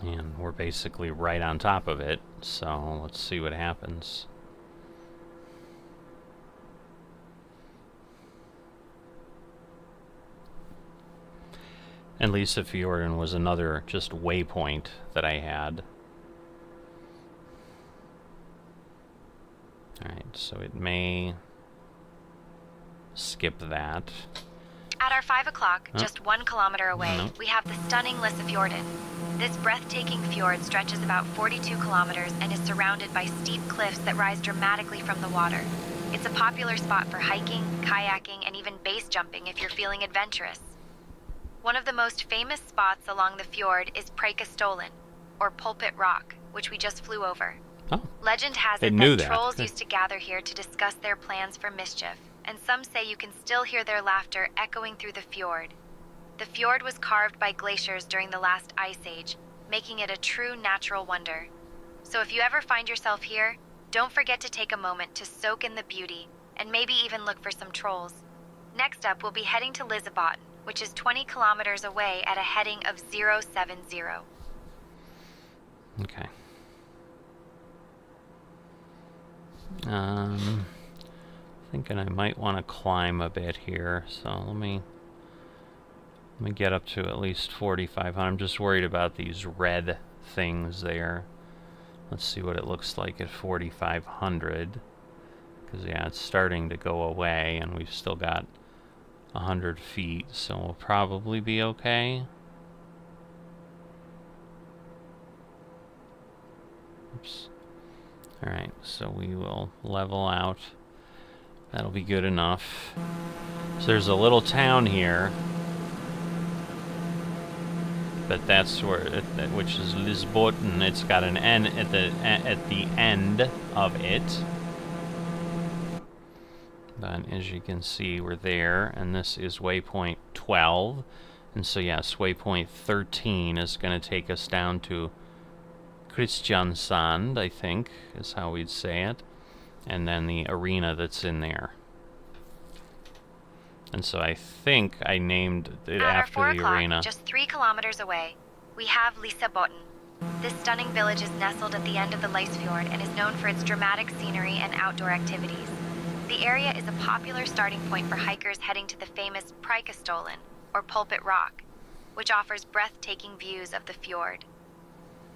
And we're basically right on top of it, so let's see what happens. And Lysefjorden was another just waypoint that I had. Alright, so it may skip that. At our 5 o'clock, just 1 kilometer away, we have the stunning Lysefjorden. This breathtaking fjord stretches about 42 kilometers and is surrounded by steep cliffs that rise dramatically from the water. It's a popular spot for hiking, kayaking, and even base jumping if you're feeling adventurous. One of the most famous spots along the fjord is Preikestolen, or Pulpit Rock, which we just flew over. Oh, Legend has it that trolls used to gather here to discuss their plans for mischief, and some say you can still hear their laughter echoing through the fjord. The fjord was carved by glaciers during the last ice age, making it a true natural wonder. So if you ever find yourself here, don't forget to take a moment to soak in the beauty, and maybe even look for some trolls. Next up, we'll be heading to Lysebotn, which is 20 kilometers away at a heading of 070. Okay. Thinking I might want to climb a bit here, so let me get up to at least 4,500. I'm just worried about these red things there. Let's see what it looks like at 4,500. Because, yeah, it's starting to go away, and we've still got 100 feet, so we'll probably be okay. Oops. Alright, so we will level out. That'll be good enough. So there's a little town here, but that's where, which is Lysebotn. It's got an N at the end of it. But as you can see, we're there, and this is waypoint 12. And so yes, waypoint 13 is going to take us down to Kristiansand, I think, is how we'd say it. And then the arena that's in there. And so I think I named it after the arena. Just 3 kilometers away, we have Lysebotn. This stunning village is nestled at the end of the Lysefjord and is known for its dramatic scenery and outdoor activities. The area is a popular starting point for hikers heading to the famous Preikestolen, or Pulpit Rock, which offers breathtaking views of the fjord.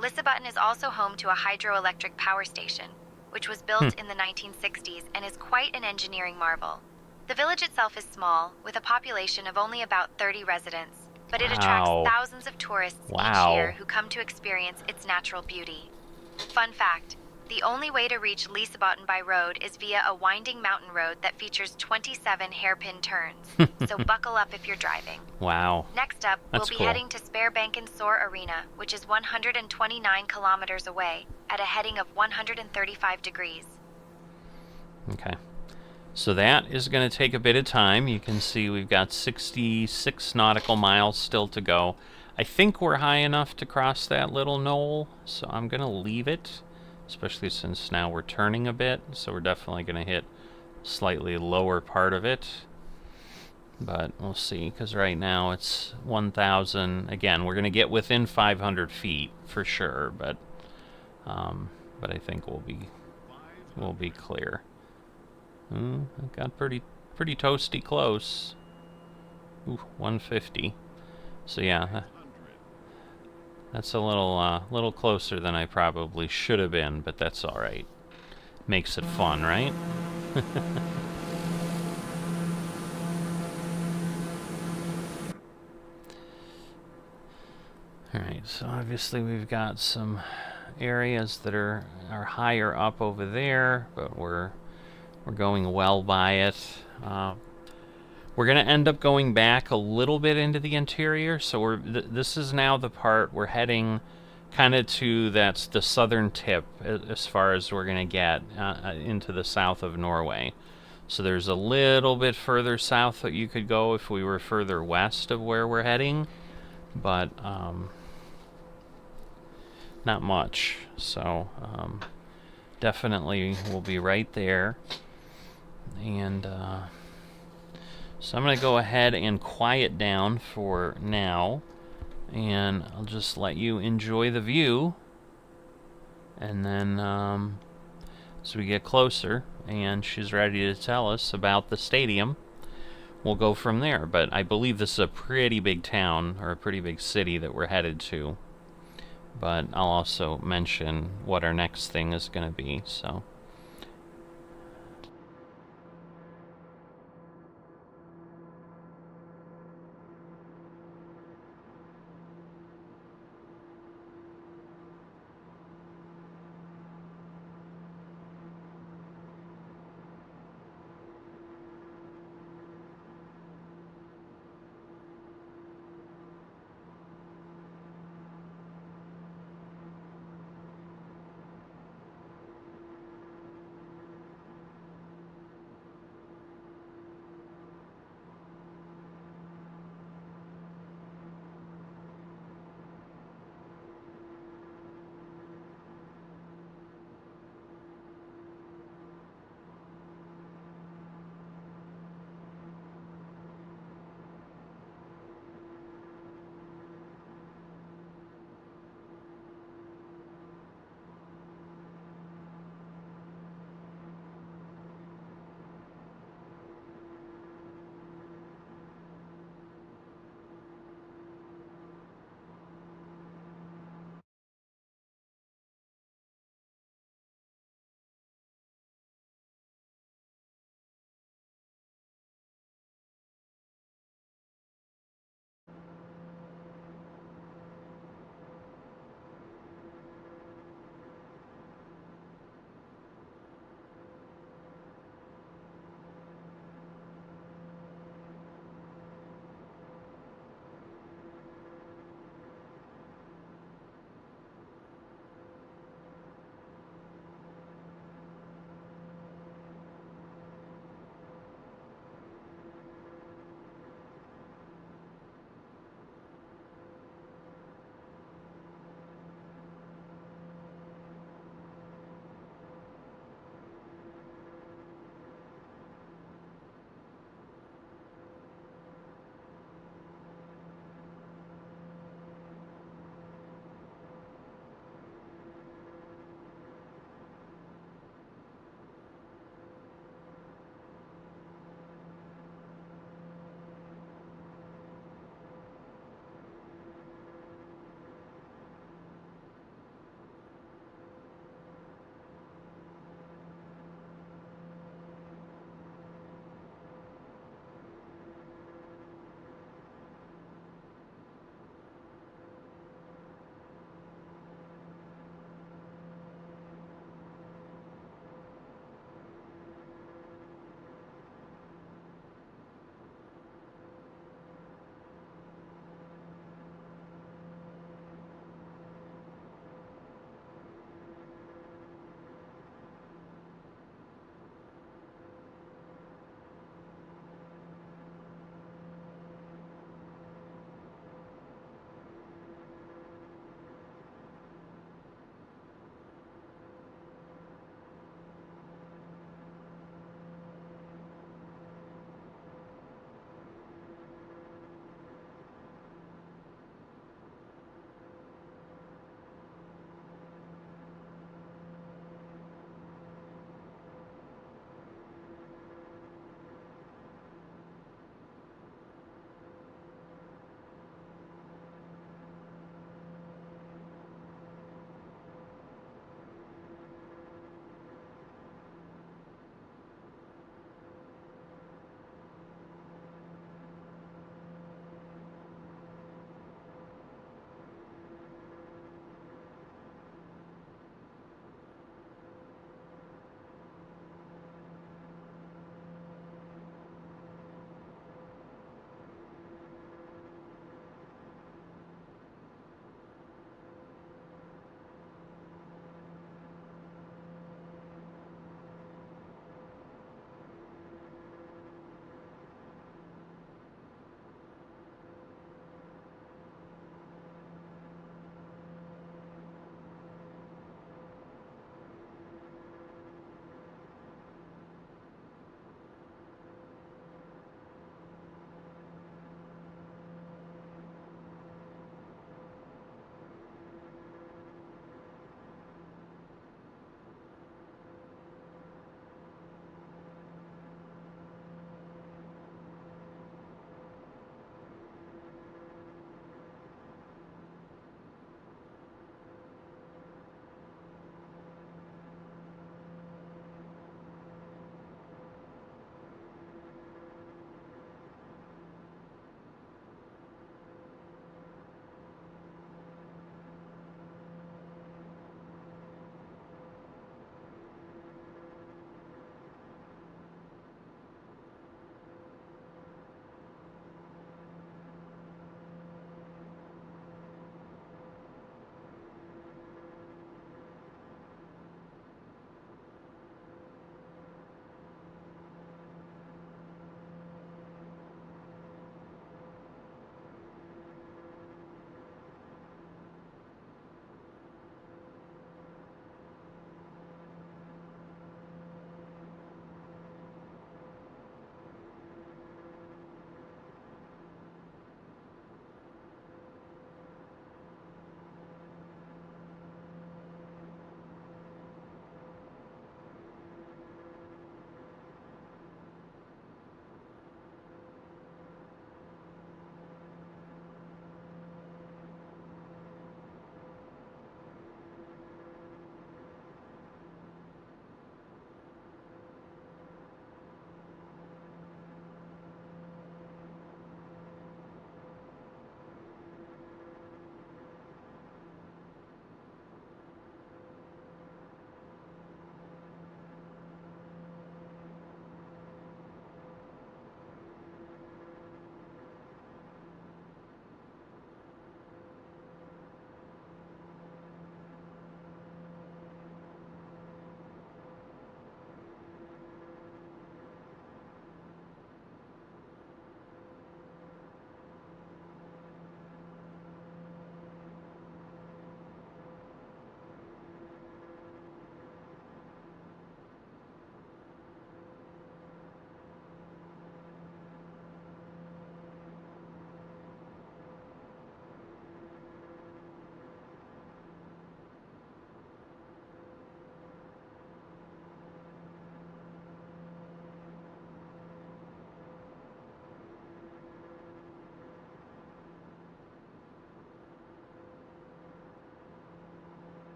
Lysebotn is also home to a hydroelectric power station, which was built in the 1960s and is quite an engineering marvel. The village itself is small, with a population of only about 30 residents, but it attracts thousands of tourists each year who come to experience its natural beauty. Fun fact, the only way to reach Lysebotn by road is via a winding mountain road that features 27 hairpin turns, so buckle up if you're driving. Wow. Next up, we'll be heading to Sparebanken Sør Arena, which is 129 kilometers away, at a heading of 135 degrees. Okay. So that is going to take a bit of time. You can see we've got 66 nautical miles still to go. I think we're high enough to cross that little knoll, so I'm going to leave it, especially since now we're turning a bit, so we're definitely going to hit slightly lower part of it. But we'll see, because right now it's 1,000. Again, we're going to get within 500 feet for sure, but I think we'll be clear. It got pretty toasty close. Ooh, 150. So yeah, that's a little closer than I probably should have been, but that's all right. Makes it fun, right? All right. So obviously we've got some areas that are higher up over there, but we're going well by it. We're going to end up going back a little bit into the interior, so this is now the part we're heading kind of to, that's the southern tip as far as we're going to get into the south of Norway. So there's a little bit further south that you could go if we were further west of where we're heading, but not much. So definitely we'll be right there. And so I'm going to go ahead and quiet down for now, and I'll just let you enjoy the view, and then as we get closer and she's ready to tell us about the stadium, we'll go from there. But I believe this is a pretty big town, or a pretty big city that we're headed to, but I'll also mention what our next thing is going to be. So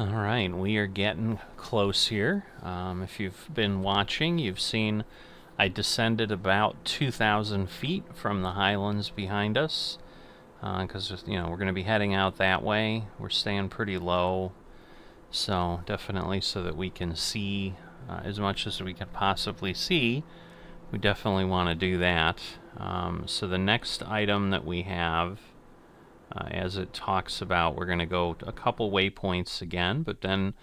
Alright, we are getting close here. If you've been watching, you've seen I descended about 2,000 feet from the highlands behind us, because we're going to be heading out that way. We're staying pretty low, so definitely so that we can see as much as we can possibly see. We definitely want to do that. So the next item that we have, as it talks about, we're going to go a couple waypoints again, but then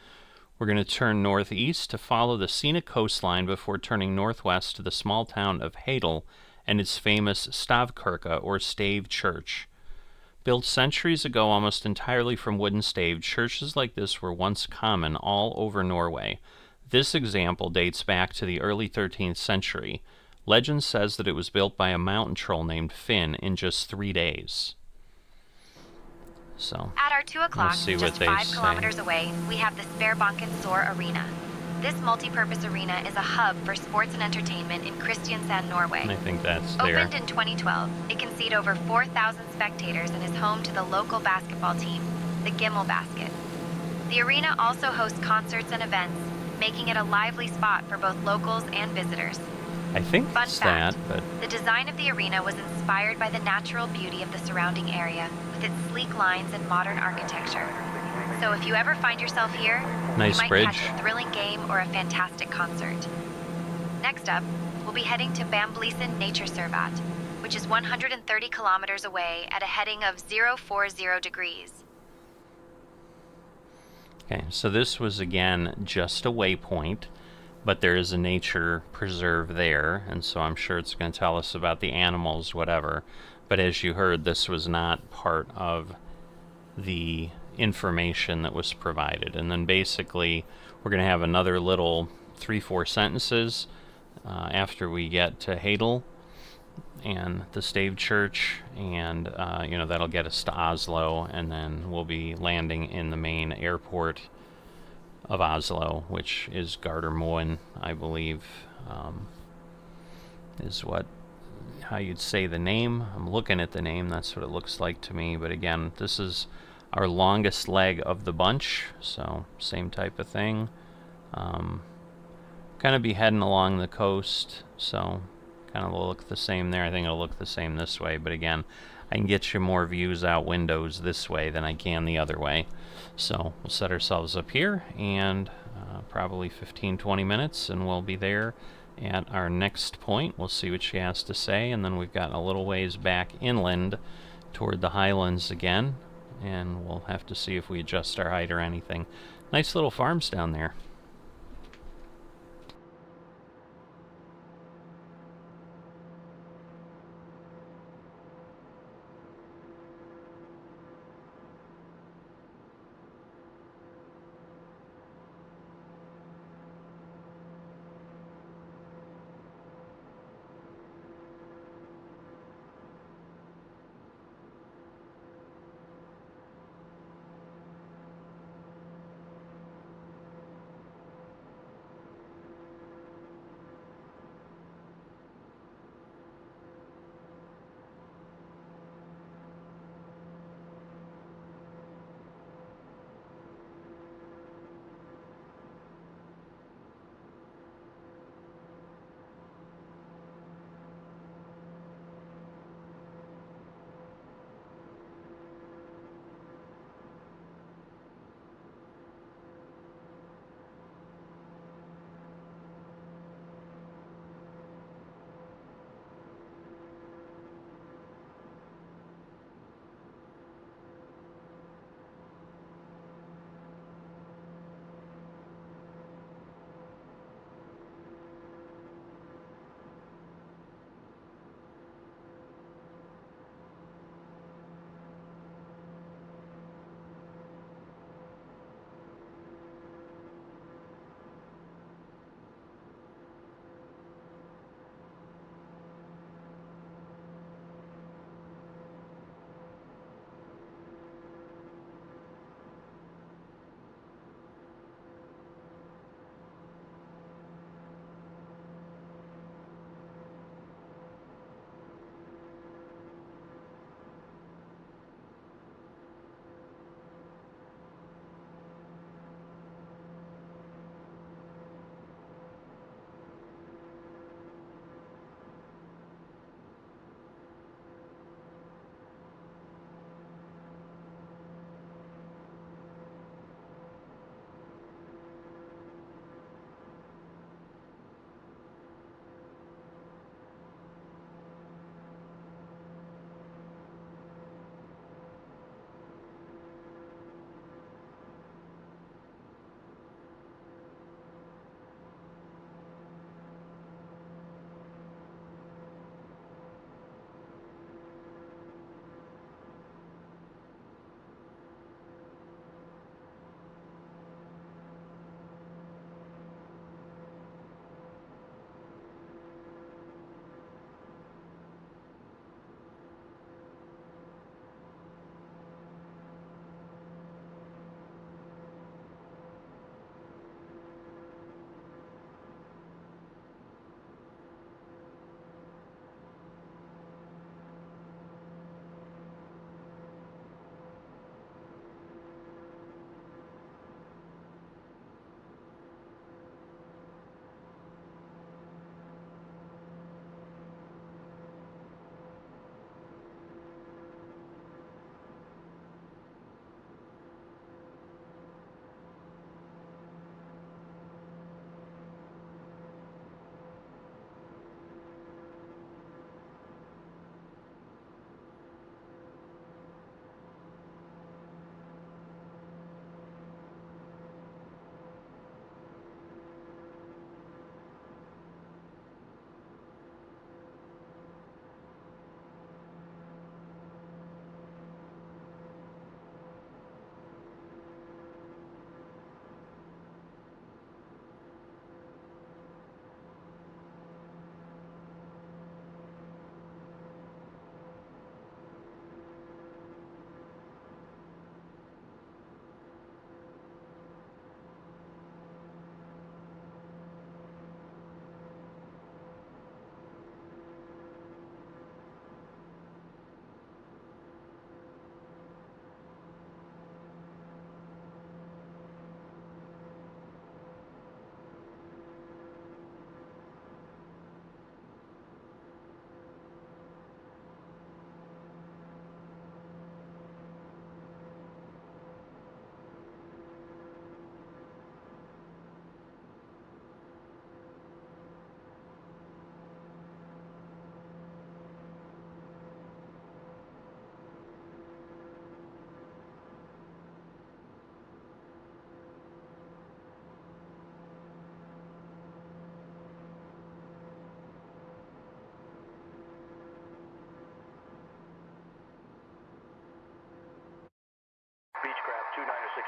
we're going to turn northeast to follow the scenic coastline before turning northwest to the small town of Heddal and its famous stavkyrkje, or stave church. Built centuries ago almost entirely from wooden stave, churches like this were once common all over Norway. This example dates back to the early 13th century. Legend says that it was built by a mountain troll named Finn in just 3 days. So, at our 2 o'clock, just 5 kilometers say. away, we have the Sparebanken Sør arena. This multi-purpose arena is a hub for sports and entertainment in Kristiansand, Norway. And I think that's there. Opened in 2012, it can seat over 4,000 spectators and is home to the local basketball team, the Gimmel Basket. The arena also hosts concerts and events, making it a lively spot for both locals and visitors. I think Fun it's fact, that, but the design of the arena was inspired by the natural beauty of the surrounding area, with its sleek lines and modern architecture. So if you ever find yourself here, nice you might bridge. catch a thrilling game or a fantastic concert. Next up, we'll be heading to Bambleasen natureservat, which is 130 kilometers away at a heading of 040 degrees. Okay, so this was again just a waypoint, but there is a nature preserve there, and so I'm sure it's going to tell us about the animals, whatever. But as you heard, this was not part of the information that was provided. And then basically, we're going to have another little 3-4 sentences after we get to Heddal and the stave church, and that'll get us to Oslo, and then we'll be landing in the main airport of Oslo, which is Gardermoen, I believe, is how you'd say the name. I'm looking at the name, that's what it looks like to me. But again, this is our longest leg of the bunch, so same type of thing. Kind of be heading along the coast, so kind of look the same there. I think it'll look the same this way, but again, I can get you more views out windows this way than I can the other way. So we'll set ourselves up here, and probably 15-20 minutes, and we'll be there at our next point. We'll see what she has to say, and then we've got a little ways back inland toward the highlands again, and we'll have to see if we adjust our height or anything. Nice little farms down there.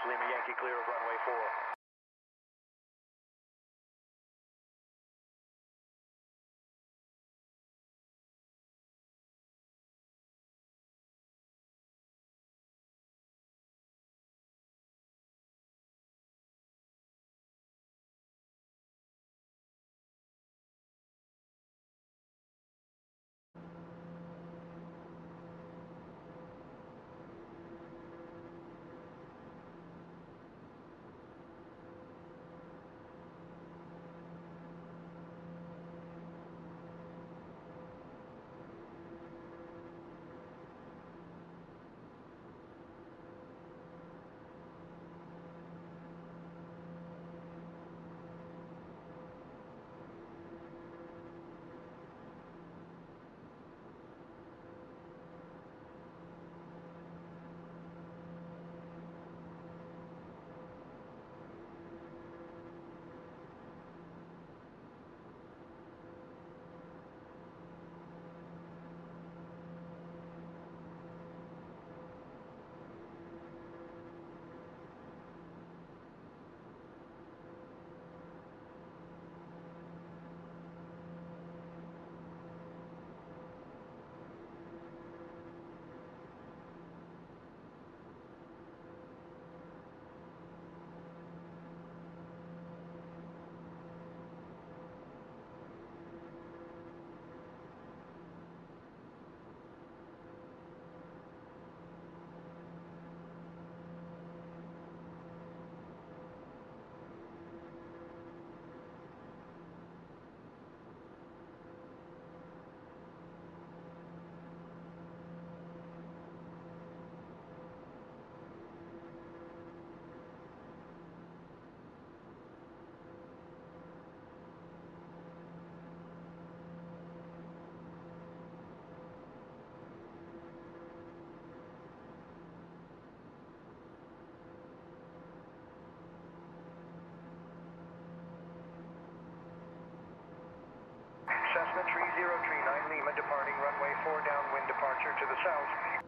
Lima Yankee clear of runway 4. Cessna 3039 Lima departing runway 4 downwind departure to the south.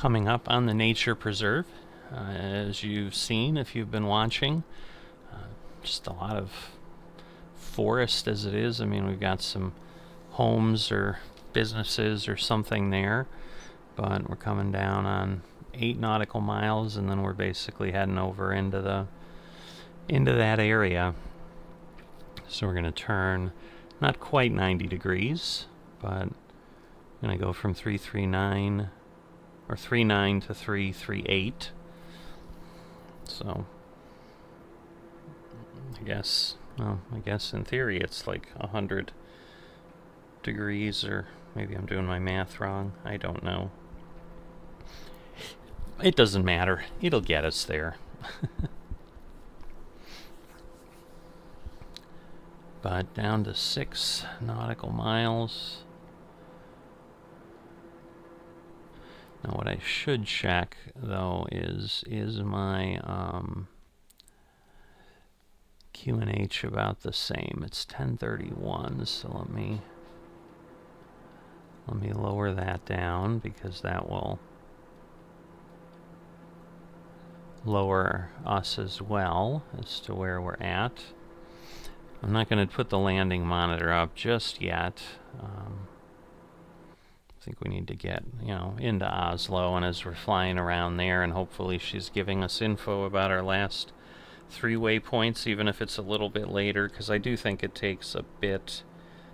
coming up on the nature preserve. As you've seen if you've been watching, just a lot of forest as it is. I mean, we've got some homes or businesses or something there, but we're coming down on 8 nautical miles, and then we're basically heading over into that area. So we're going to turn not quite 90 degrees, but I'm going to go from 339 or 39 to 338. So I guess in theory it's like 100 degrees, or maybe I'm doing my math wrong. I don't know. It doesn't matter. It'll get us there. But down to 6 nautical miles. Now what I should check though is my QNH about the same. It's 1031, so let me lower that down, because that will lower us as well as to where we're at. I'm not going to put the landing monitor up just yet. I think we need to get, into Oslo, and as we're flying around there, and hopefully she's giving us info about our last 3 waypoints, even if it's a little bit later, because I do think it takes a bit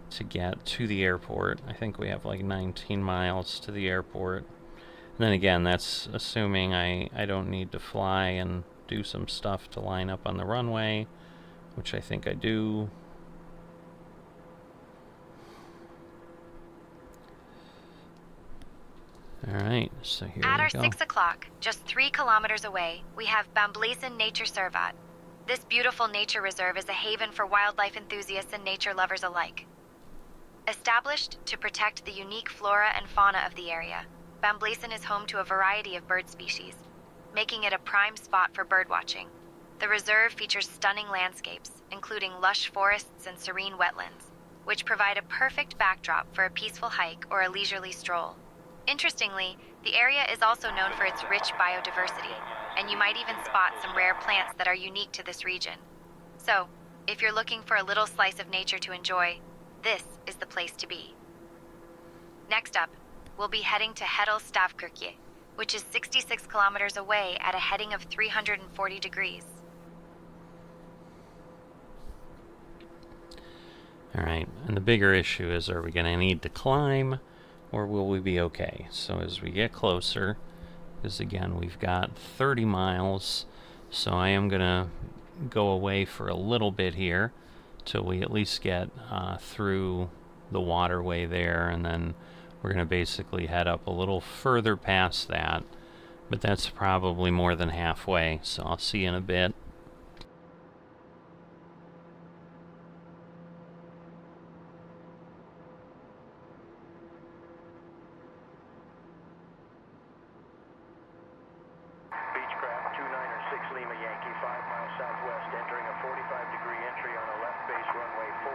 to get to the airport. I think we have like 19 miles to the airport. And then again, that's assuming I don't need to fly and do some stuff to line up on the runway, which I think I do. Alright, so here we go. At our 6 o'clock, just 3 kilometers away, we have Bambleasen natureservat. This beautiful nature reserve is a haven for wildlife enthusiasts and nature lovers alike. Established to protect the unique flora and fauna of the area, Bambleasen is home to a variety of bird species, making it a prime spot for birdwatching. The reserve features stunning landscapes, including lush forests and serene wetlands, which provide a perfect backdrop for a peaceful hike or a leisurely stroll. Interestingly, the area is also known for its rich biodiversity, and you might even spot some rare plants that are unique to this region. So, if you're looking for a little slice of nature to enjoy, this is the place to be. Next up, we'll be heading to Heddal stavkyrkje, which is 66 kilometers away at a heading of 340 degrees. Alright, and the bigger issue is, are we going to need to climb, or will we be okay? So as we get closer, because again, we've got 30 miles, so I am going to go away for a little bit here till we at least get through the waterway there, and then we're going to basically head up a little further past that, but that's probably more than halfway, so I'll see you in a bit. Beechcraft 296 Lima Yankee, 5 miles southwest, entering a 45-degree entry on a left base runway 4.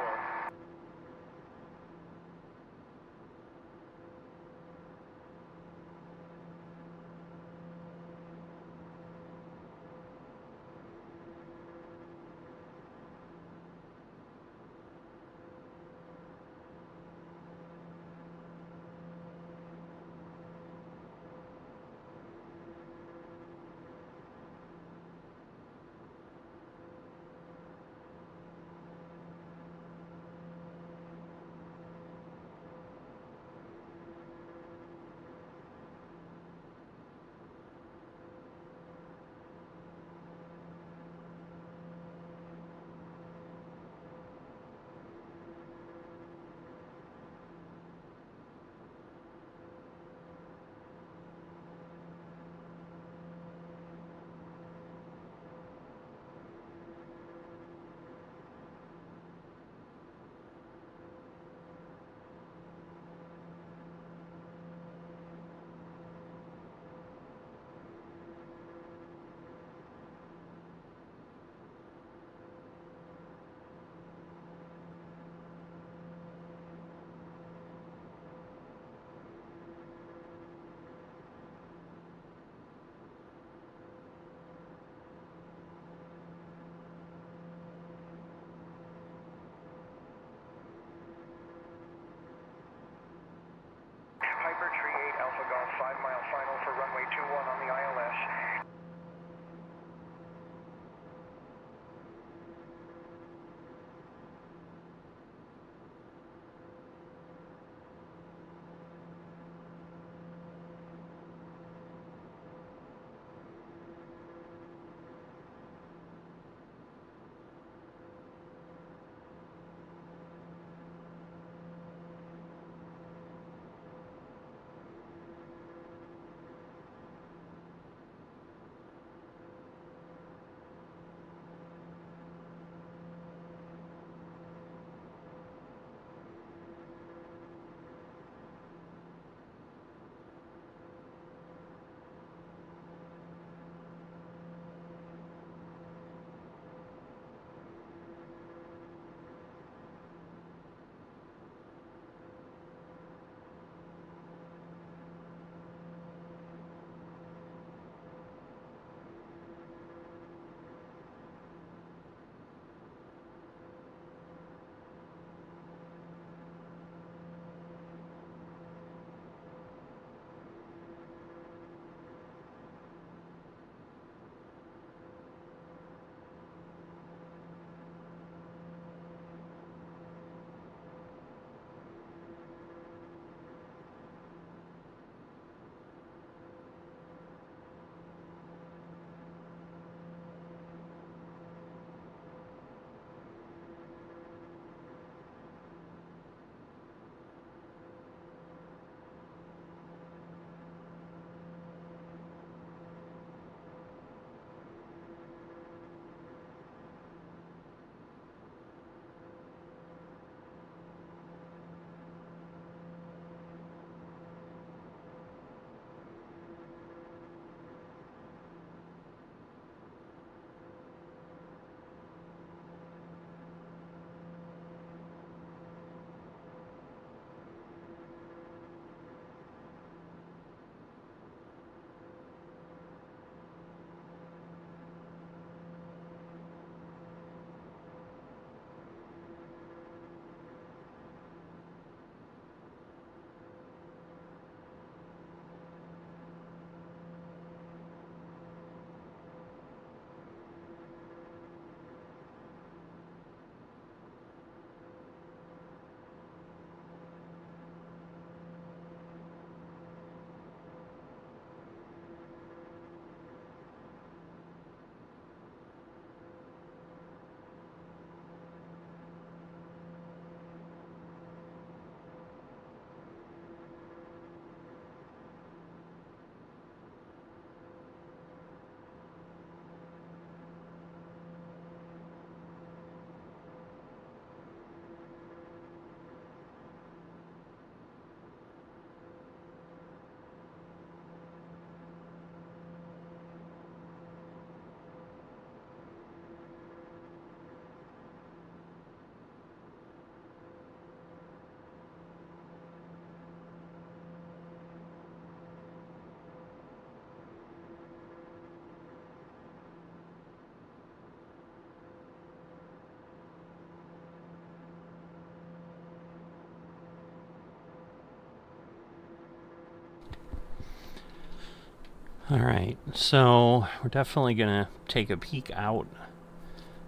Alright, so we're definitely gonna take a peek out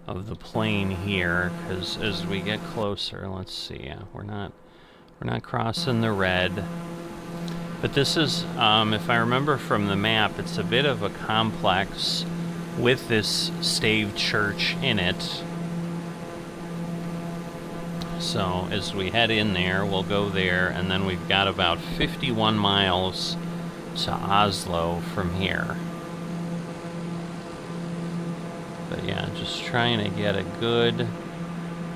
of the plane here, because as we get closer, let's see, yeah, we're not crossing the red. But this is, if I remember from the map, it's a bit of a complex with this stave church in it. So as we head in there, we'll go there, and then we've got about 51 miles to Oslo from here. But yeah, just trying to get a good...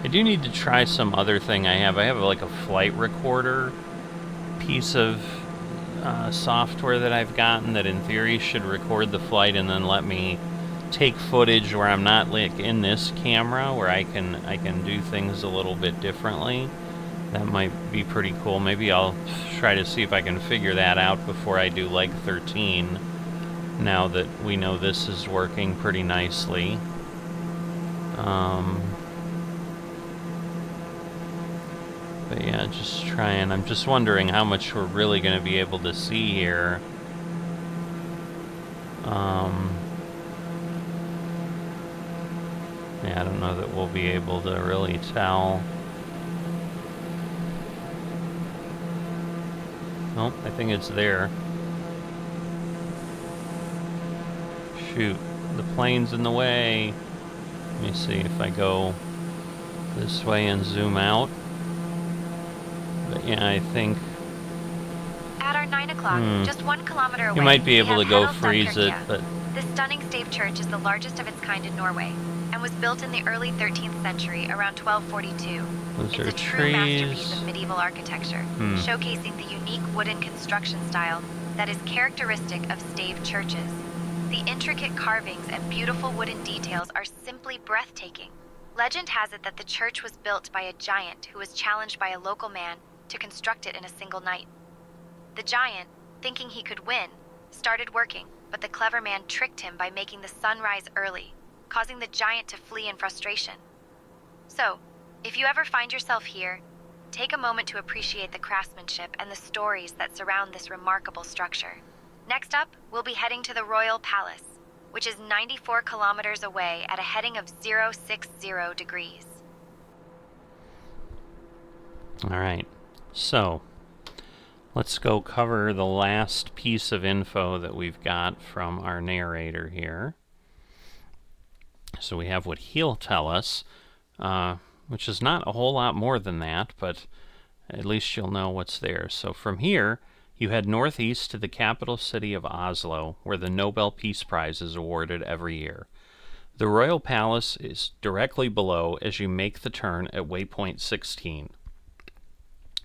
I do need to try some other thing I have. I have like a flight recorder piece of software that I've gotten that in theory should record the flight and then let me take footage where I'm not like in this camera, where I can do things a little bit differently. That might be pretty cool. Maybe I'll try to see if I can figure that out before I do leg 13, now that we know this is working pretty nicely. But yeah, just trying. I'm just wondering how much we're really going to be able to see here. Yeah, I don't know that we'll be able to really tell. Oh, I think it's there. Shoot, the plane's in the way. Let me see if I go this way and zoom out. But yeah, I think... At our 9 o'clock, just 1 kilometer away, you might be able to go Heddal freeze it, stavkyrkje. but... This stunning stave church is the largest of its kind in Norway, and was built in the early 13th century, around 1242. Those It's are a true trees. masterpiece of medieval architecture, showcasing the unique wooden construction style that is characteristic of stave churches. The intricate carvings and beautiful wooden details are simply breathtaking. Legend has it that the church was built by a giant who was challenged by a local man to construct it in a single night. The giant, thinking he could win, started working, but the clever man tricked him by making the sun rise early, causing the giant to flee in frustration. So, if you ever find yourself here, take a moment to appreciate the craftsmanship and the stories that surround this remarkable structure. Next up, we'll be heading to the Royal Palace, which is 94 kilometers away at a heading of 060 degrees. Alright, so let's go cover the last piece of info that we've got from our narrator here. So we have what he'll tell us, which is not a whole lot more than that, but at least you'll know what's there. So from here, you head northeast to the capital city of Oslo, where the Nobel Peace Prize is awarded every year. The Royal Palace is directly below as you make the turn at waypoint 16.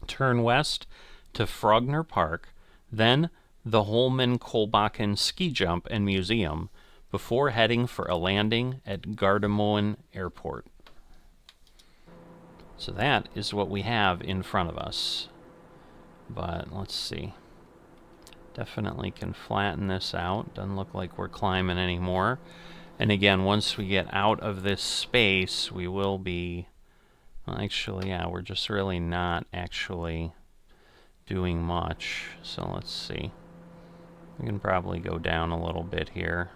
Turn west to Frogner Park, then the Holmenkollbakken ski jump and museum, before heading for a landing at Gardermoen Airport. So that is what we have in front of us. But let's see. Definitely can flatten this out. Doesn't look like we're climbing anymore. And again, once we get out of this space, we will be... Well, actually, yeah, we're just really not actually doing much. So let's see. We can probably go down a little bit here,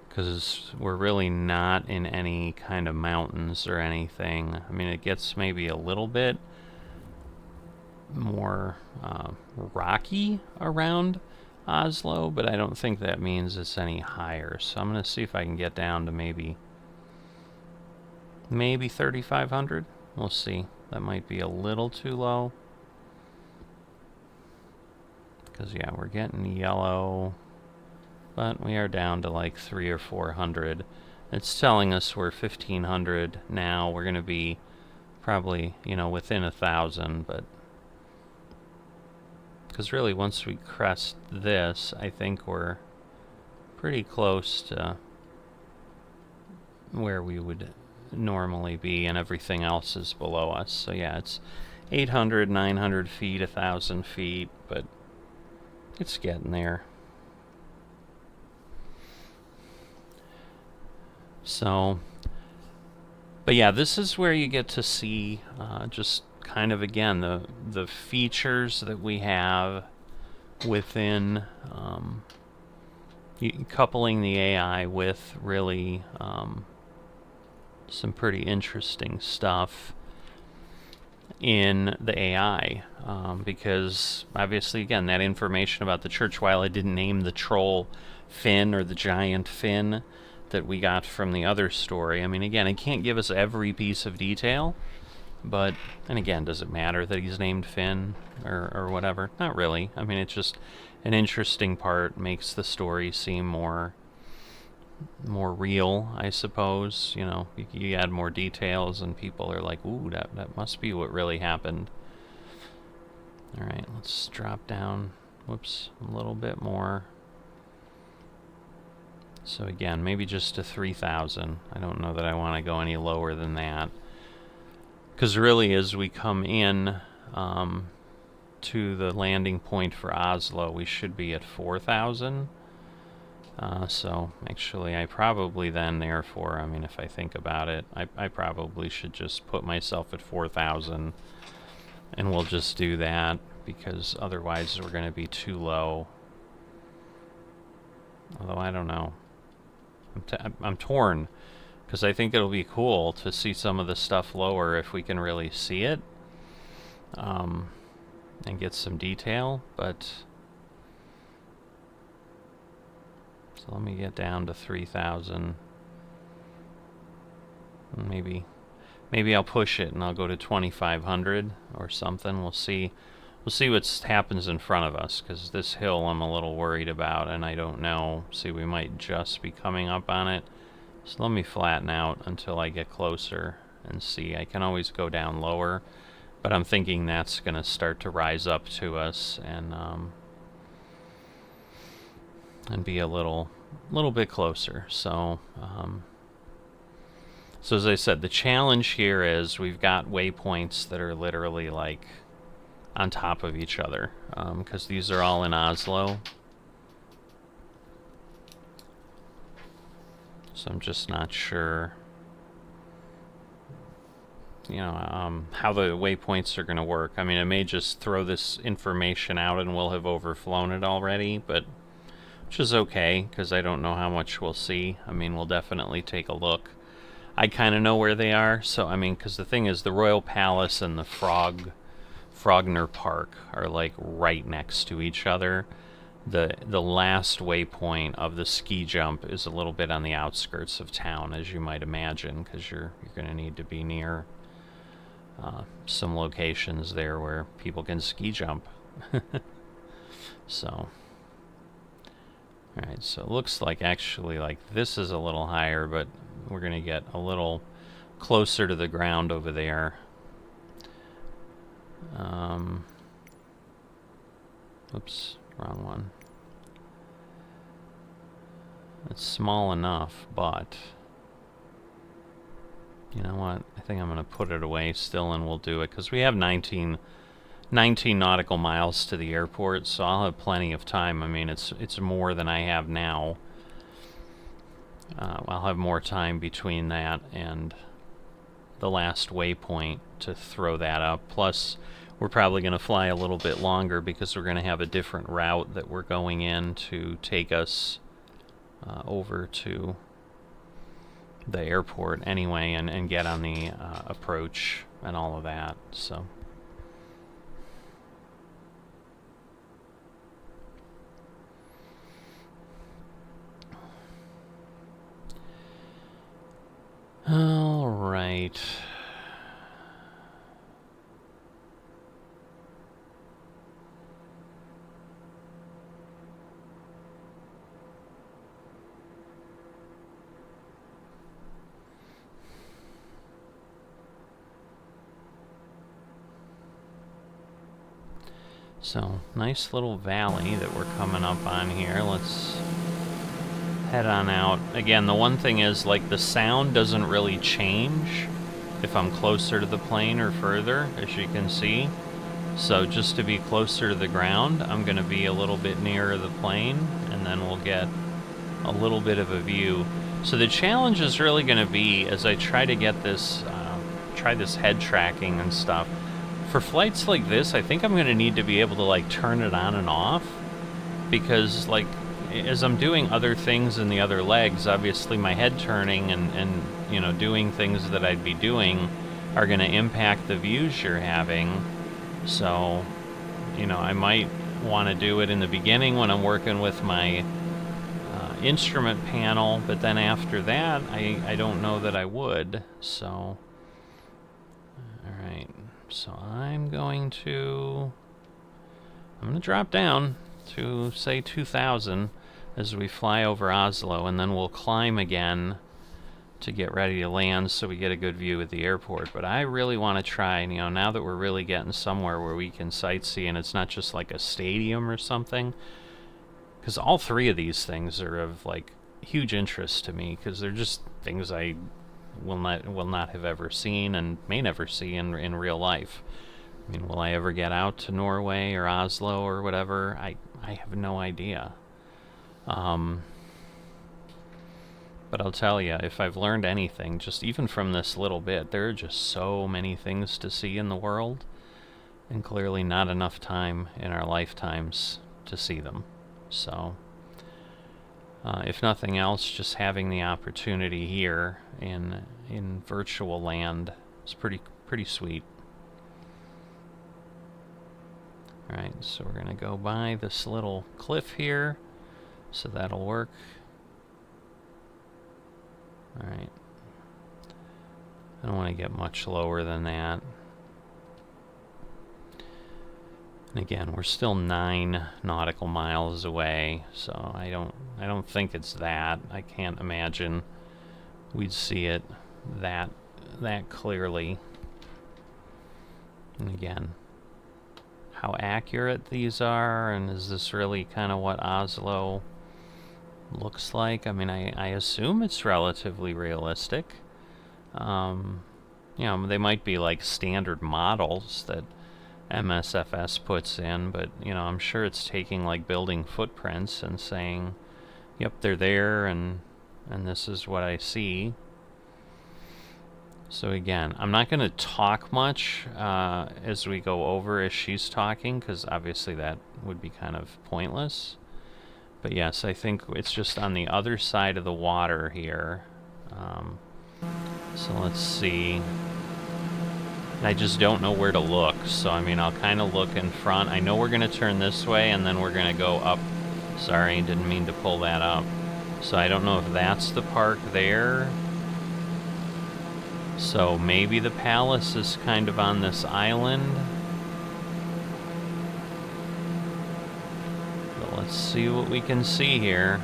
because we're really not in any kind of mountains or anything. I mean, it gets maybe a little bit more rocky around Oslo, but I don't think that means it's any higher. So I'm going to see if I can get down to maybe 3,500. We'll see. That might be a little too low, because yeah, we're getting yellow, but we are down to like 300 or 400. It's telling us we're 1,500 now. We're going to be probably, you know, within 1,000, but because really once we crest this, I think we're pretty close to where we would normally be, and everything else is below us. So yeah, it's 800, 900 feet, 1,000 feet, but it's getting there. So, but yeah, this is where you get to see just kind of, again, the features that we have within coupling the AI with really some pretty interesting stuff in the AI, because obviously, again, that information about the church, while I didn't name the troll fin or the giant fin that we got from the other story, I mean, again, it can't give us every piece of detail, but, and again, does it matter that he's named Finn or whatever? Not really. I mean, it's just an interesting part, makes the story seem more real, I suppose. You know, you add more details and people are like, ooh, that must be what really happened. Alright, let's drop down, whoops, a little bit more. So again, maybe just to 3,000. I don't know that I want to go any lower than that. Because really, as we come in to the landing point for Oslo, we should be at 4,000. So actually, I probably then, therefore, I mean, if I think about it, I probably should just put myself at 4,000, and we'll just do that, because otherwise we're going to be too low. Although, I don't know. I'm torn, because I think it'll be cool to see some of the stuff lower if we can really see it, and get some detail, but... So let me get down to 3,000. Maybe I'll push it and I'll go to 2,500 or something. We'll see what happens in front of us, because this hill I'm a little worried about, and I don't know. See, we might just be coming up on it. So let me flatten out until I get closer and see. I can always go down lower, but I'm thinking that's going to start to rise up to us and be a little bit closer. So so as I said, the challenge here is we've got waypoints that are literally like on top of each other, because these are all in Oslo. So I'm just not sure, you know, how the waypoints are going to work. I mean, it may just throw this information out and we'll have overflown it already, but which is okay, because I don't know how much we'll see. I mean, we'll definitely take a look. I kind of know where they are, so, I mean, because the thing is, the Royal Palace and the Frogner Park are, like, right next to each other. The last waypoint of the ski jump is a little bit on the outskirts of town, as you might imagine, because you're going to need to be near some locations there where people can ski jump. So... Alright, so it looks like actually like this is a little higher, but we're going to get a little closer to the ground over there. Oops, wrong one. It's small enough, but you know what? I think I'm going to put it away still and we'll do it, because we have 19 nautical miles to the airport, so I'll have plenty of time. I mean, it's more than I have now. I'll have more time between that and the last waypoint to throw that up. Plus, we're probably going to fly a little bit longer, because we're going to have a different route that we're going in to take us over to the airport anyway, and get on the approach and all of that, so... All right. So, nice little valley that we're coming up on here. Let's head on out. Again, the one thing is, like, the sound doesn't really change if I'm closer to the plane or further, as you can see. So just to be closer to the ground, I'm going to be a little bit nearer the plane, and then we'll get a little bit of a view. So the challenge is really going to be, as I try to get this, try this head tracking and stuff, for flights like this, I think I'm going to need to be able to, like, turn it on and off. because, like, as I'm doing other things in the other legs, obviously my head turning and you know, doing things that I'd be doing are going to impact the views you're having. So, you know, I might want to do it in the beginning when I'm working with my instrument panel, but then after that, I don't know that I would. So, alright, so I'm going to drop down to, say, 2,000 as we fly over Oslo, and then we'll climb again to get ready to land so we get a good view of the airport. But I really want to try, you know, now that we're really getting somewhere where we can sightsee and it's not just like a stadium or something, because all three of these things are of, like, huge interest to me, because they're just things I will not have ever seen and may never see in real life. I mean, will I ever get out to Norway or Oslo or whatever? I have no idea. But I'll tell you, if I've learned anything, just even from this little bit, there are just so many things to see in the world, and clearly not enough time in our lifetimes to see them. So, if nothing else, just having the opportunity here in virtual land is pretty sweet. Alright, so we're gonna go by this little cliff here, so that'll work. Alright. I don't want to get much lower than that. And again, we're still 9 nautical miles away, so I don't think it's that. I can't imagine we'd see it that clearly. And again, how accurate these are, and is this really kind of what Oslo looks like? I mean, I assume it's relatively realistic. You know, they might be like standard models that Msfs puts in, but, you know, I'm sure it's taking, like, building footprints and saying, yep, they're there, and this is what I see. So again, I'm not going to talk much as we go over as she's talking, because obviously that would be kind of pointless. But yes, I think it's just on the other side of the water here. So let's see. I just don't know where to look, so I mean, I'll kind of look in front. I know we're going to turn this way, and then we're going to go up. Sorry, didn't mean to pull that up. So I don't know if that's the park there. So maybe the palace is kind of on this island. But let's see what we can see here.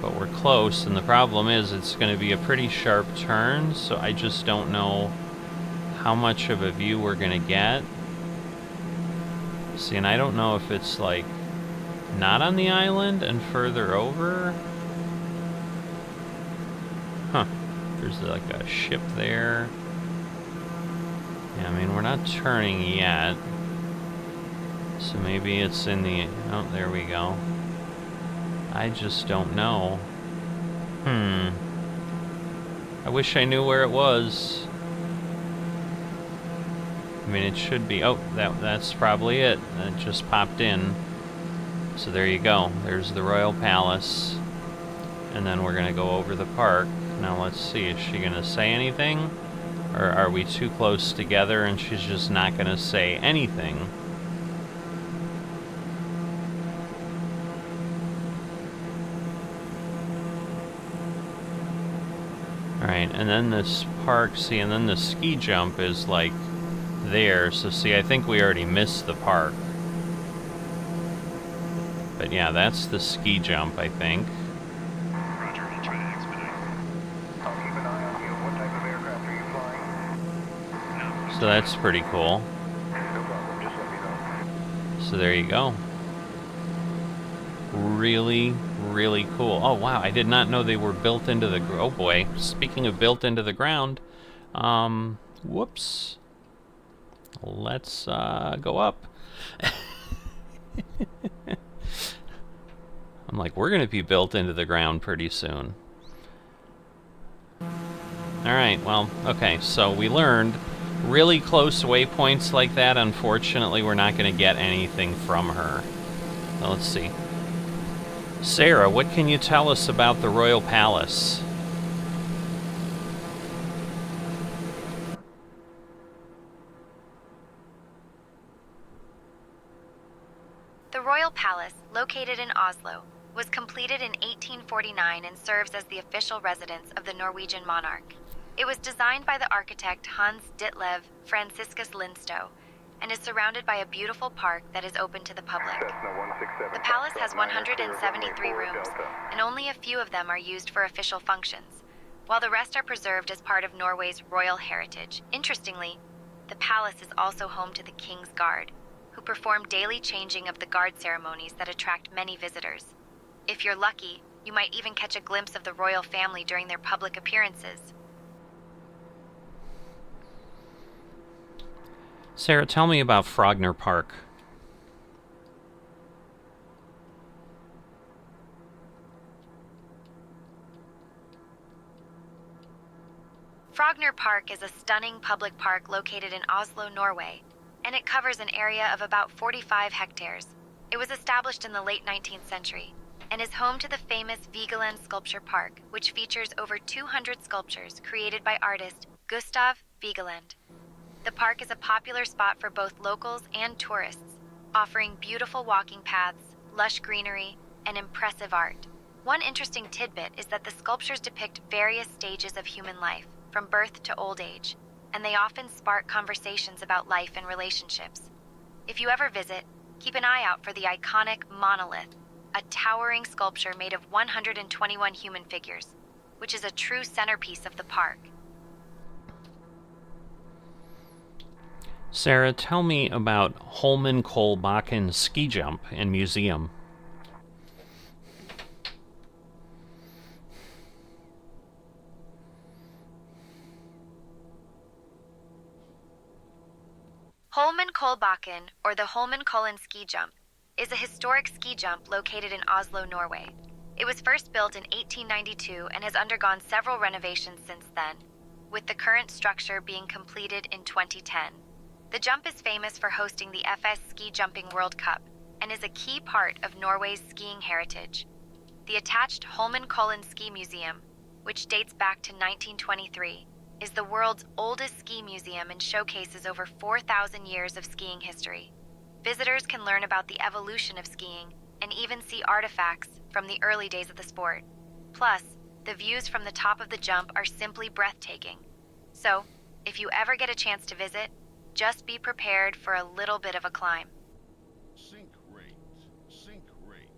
But we're close, and the problem is it's going to be a pretty sharp turn, so I just don't know how much of a view we're going to get. See, and I don't know if it's, like, not on the island and further over. Huh. There's, like, a ship there. Yeah, I mean, we're not turning yet. So maybe it's in the... Oh, there we go. I just don't know. I wish I knew where it was. I mean, it should be... Oh, that's probably it. It just popped in. So there you go. There's the Royal Palace. And then we're going to go over the park. Now let's see. Is she going to say anything? Or are we too close together and she's just not going to say anything? Alright, and then this park, see, and then the ski jump is, like, there. So, see, I think we already missed the park. But, yeah, that's the ski jump, I think. Roger, I'll try to expedite. I'll keep an eye on you. What type of aircraft are you flying? So that's pretty cool. No problem, just let me know. So there you go. Really, really cool. Oh, wow, I did not know they were built into the... Oh, boy. Speaking of built into the ground, whoops. Let's go up. I'm like, we're going to be built into the ground pretty soon. Alright, well, okay, so we learned really close waypoints like that, unfortunately, we're not going to get anything from her. So let's see. Sarah, what can you tell us about the Royal Palace? The Royal Palace, located in Oslo, was completed in 1849 and serves as the official residence of the Norwegian monarch. It was designed by the architect Hans Ditlev Franciscus Lindstow and is surrounded by a beautiful park that is open to the public. The palace has 173 rooms, and only a few of them are used for official functions, while the rest are preserved as part of Norway's royal heritage. Interestingly, the palace is also home to the King's Guard, who perform daily changing of the guard ceremonies that attract many visitors. If you're lucky, you might even catch a glimpse of the royal family during their public appearances. Sarah, tell me about Frogner Park. Frogner Park is a stunning public park located in Oslo, Norway, and it covers an area of about 45 hectares. It was established in the late 19th century and is home to the famous Vigeland Sculpture Park, which features over 200 sculptures created by artist Gustav Vigeland. The park is a popular spot for both locals and tourists, offering beautiful walking paths, lush greenery, and impressive art. One interesting tidbit is that the sculptures depict various stages of human life, from birth to old age, and they often spark conversations about life and relationships. If you ever visit, keep an eye out for the iconic monolith, a towering sculpture made of 121 human figures, which is a true centerpiece of the park. Sarah, tell me about Holmenkollbakken ski jump and museum. Holmenkollbakken, or the Holmenkollen ski jump, is a historic ski jump located in Oslo, Norway. It was first built in 1892 and has undergone several renovations since then, with the current structure being completed in 2010. The jump is famous for hosting the FS Ski Jumping World Cup and is a key part of Norway's skiing heritage. The attached Holmenkollen Ski Museum, which dates back to 1923, is the world's oldest ski museum and showcases over 4,000 years of skiing history. Visitors can learn about the evolution of skiing and even see artifacts from the early days of the sport. Plus, the views from the top of the jump are simply breathtaking. So, if you ever get a chance to visit, just be prepared for a little bit of a climb. Sink rate. Sink rate.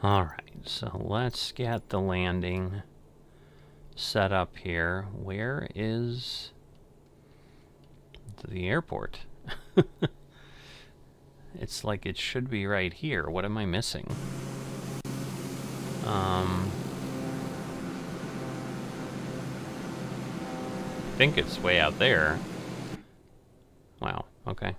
Alright, so let's get the landing set up here. Where is the airport? It's like it should be right here. What am I missing? I think it's way out there. Wow, okay.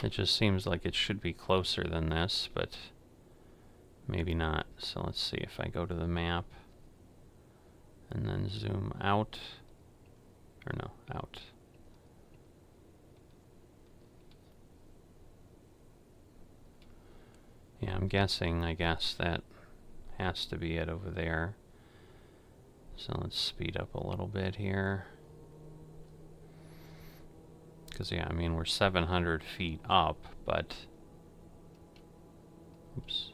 It just seems like it should be closer than this, but maybe not. So let's see if I go to the map and then zoom out, or no, out. Yeah, I'm guessing, I guess that has to be it over there. So let's speed up a little bit here. Because, yeah, I mean, we're 700 feet up, but... Oops.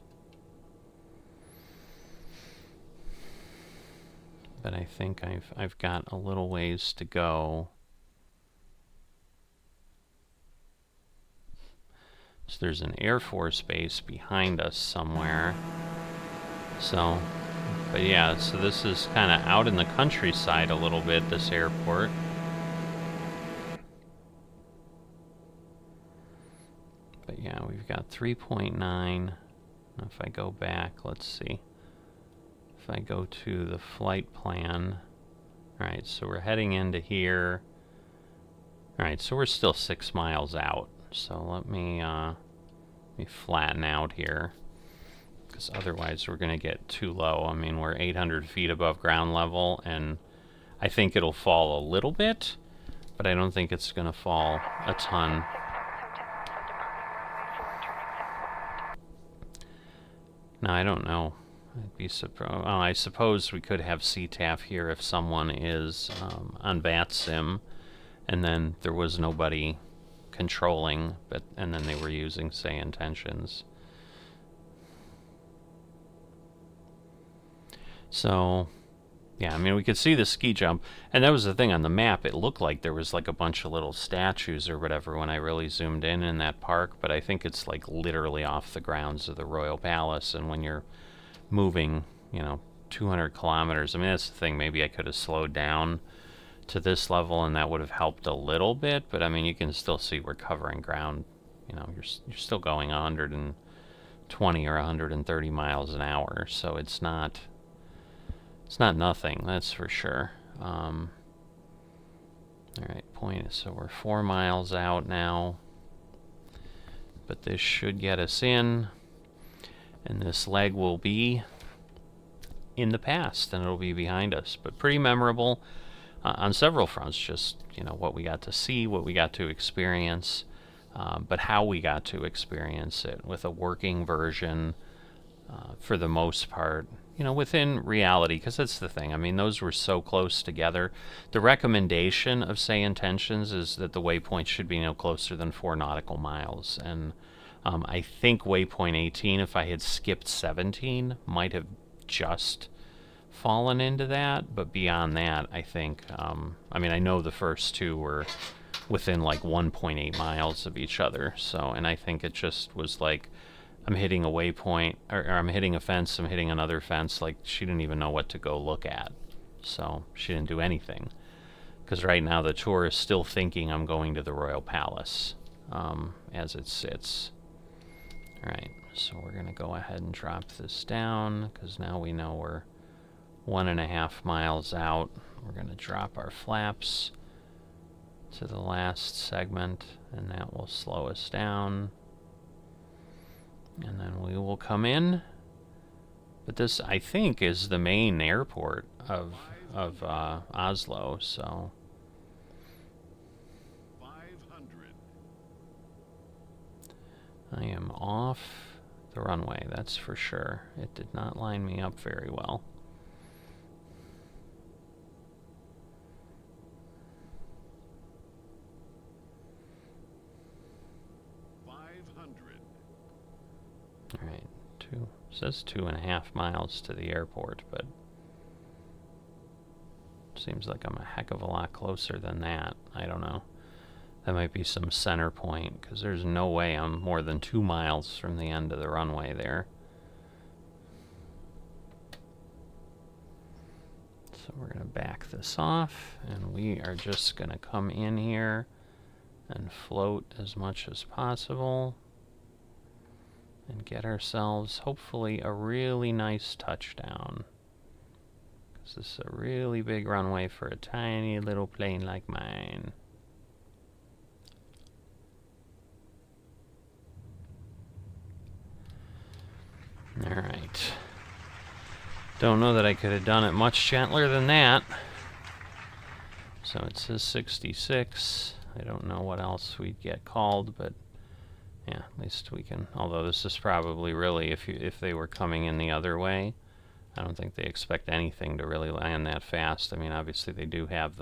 But I think I've got a little ways to go. So there's an Air Force base behind us somewhere. So... But yeah, so this is kind of out in the countryside a little bit, this airport. But yeah, we've got 3.9. If I go back, let's see. If I go to the flight plan. Alright, so we're heading into here. Alright, so we're still 6 miles out. So let me flatten out here. because otherwise we're going to get too low. I mean, we're 800 feet above ground level, and I think it'll fall a little bit, but I don't think it's going to fall a ton. Now, I don't know. I'd be surprised. Oh, I suppose we could have CTAF here if someone is on VATSIM, and then there was nobody controlling, and then they were using SayIntentions. So, yeah, I mean, we could see the ski jump, and that was the thing on the map. It looked like there was like a bunch of little statues or whatever when I really zoomed in that park, but I think it's like literally off the grounds of the Royal Palace, and when you're moving, you know, 200 kilometers, I mean, that's the thing. Maybe I could have slowed down to this level, and that would have helped a little bit, but I mean, you can still see we're covering ground. You know, you're still going 120 or 130 miles an hour, so it's not nothing, that's for sure. All right, point. So we're 4 miles out now, but this should get us in, and this leg will be in the past, and it'll be behind us. But pretty memorable on several fronts. Just, you know, what we got to see, what we got to experience, but how we got to experience it with a working version for the most part. You know, within reality, because that's the thing. I mean, those were so close together. The recommendation of SayIntentions is that the waypoint should be no closer than 4 nautical miles. And I think waypoint 18, if I had skipped 17, might have just fallen into that. But beyond that, I think, I mean, I know the first two were within like 1.8 miles of each other. So, and I think it just was like, I'm hitting a waypoint, or I'm hitting a fence, I'm hitting another fence. Like, she didn't even know what to go look at. So she didn't do anything. Because right now the tour is still thinking I'm going to the Royal Palace as it sits. Alright, so we're going to go ahead and drop this down, because now we know we're 1.5 miles out. We're going to drop our flaps to the last segment, and that will slow us down. And then we will come in. But this, I think, is the main airport of Oslo, so... 500. I am off the runway, that's for sure. It did not line me up very well. Alright, says 2.5 miles to the airport, but seems like I'm a heck of a lot closer than that. I don't know. That might be some center point, because there's no way I'm more than 2 miles from the end of the runway there. So we're going to back this off, and we are just going to come in here and float as much as possible. And get ourselves, hopefully, a really nice touchdown. Because this is a really big runway for a tiny little plane like mine. Alright. Don't know that I could have done it much gentler than that. So it says 66. I don't know what else we'd get called, but... yeah, at least we can, although this is probably really, if they were coming in the other way, I don't think they expect anything to really land that fast. I mean, obviously they do have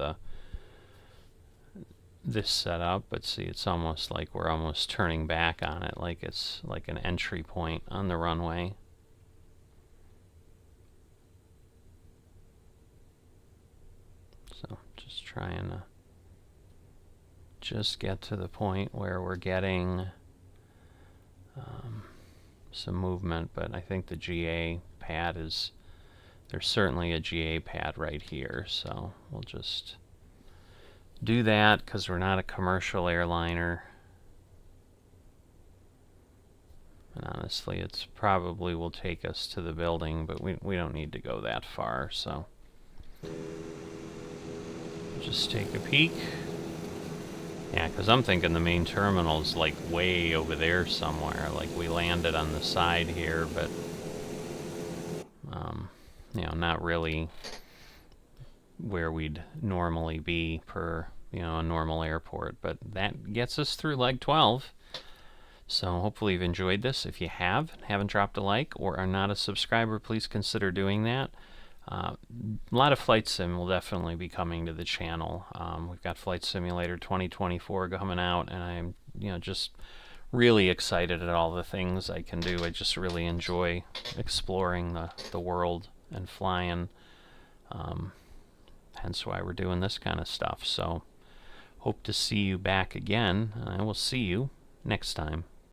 this set up, but see, it's almost like we're almost turning back on it, like it's like an entry point on the runway. So, just trying to just get to the point where we're getting some movement, but I think the GA pad is, there's certainly a GA pad right here, so we'll just do that because we're not a commercial airliner. And honestly, it's probably will take us to the building, but we don't need to go that far, so just take a peek. Yeah, because I'm thinking the main terminal's like way over there somewhere. Like we landed on the side here, but you know, not really where we'd normally be per, you know, a normal airport, but that gets us through leg 12. So hopefully you've enjoyed this. If you haven't dropped a like or are not a subscriber, please consider doing that. A lot of Flight Sim will definitely be coming to the channel. We've got Flight Simulator 2024 coming out, and I'm, you know, just really excited at all the things I can do. I just really enjoy exploring the world and flying. Hence why we're doing this kind of stuff. So hope to see you back again, and I will see you next time.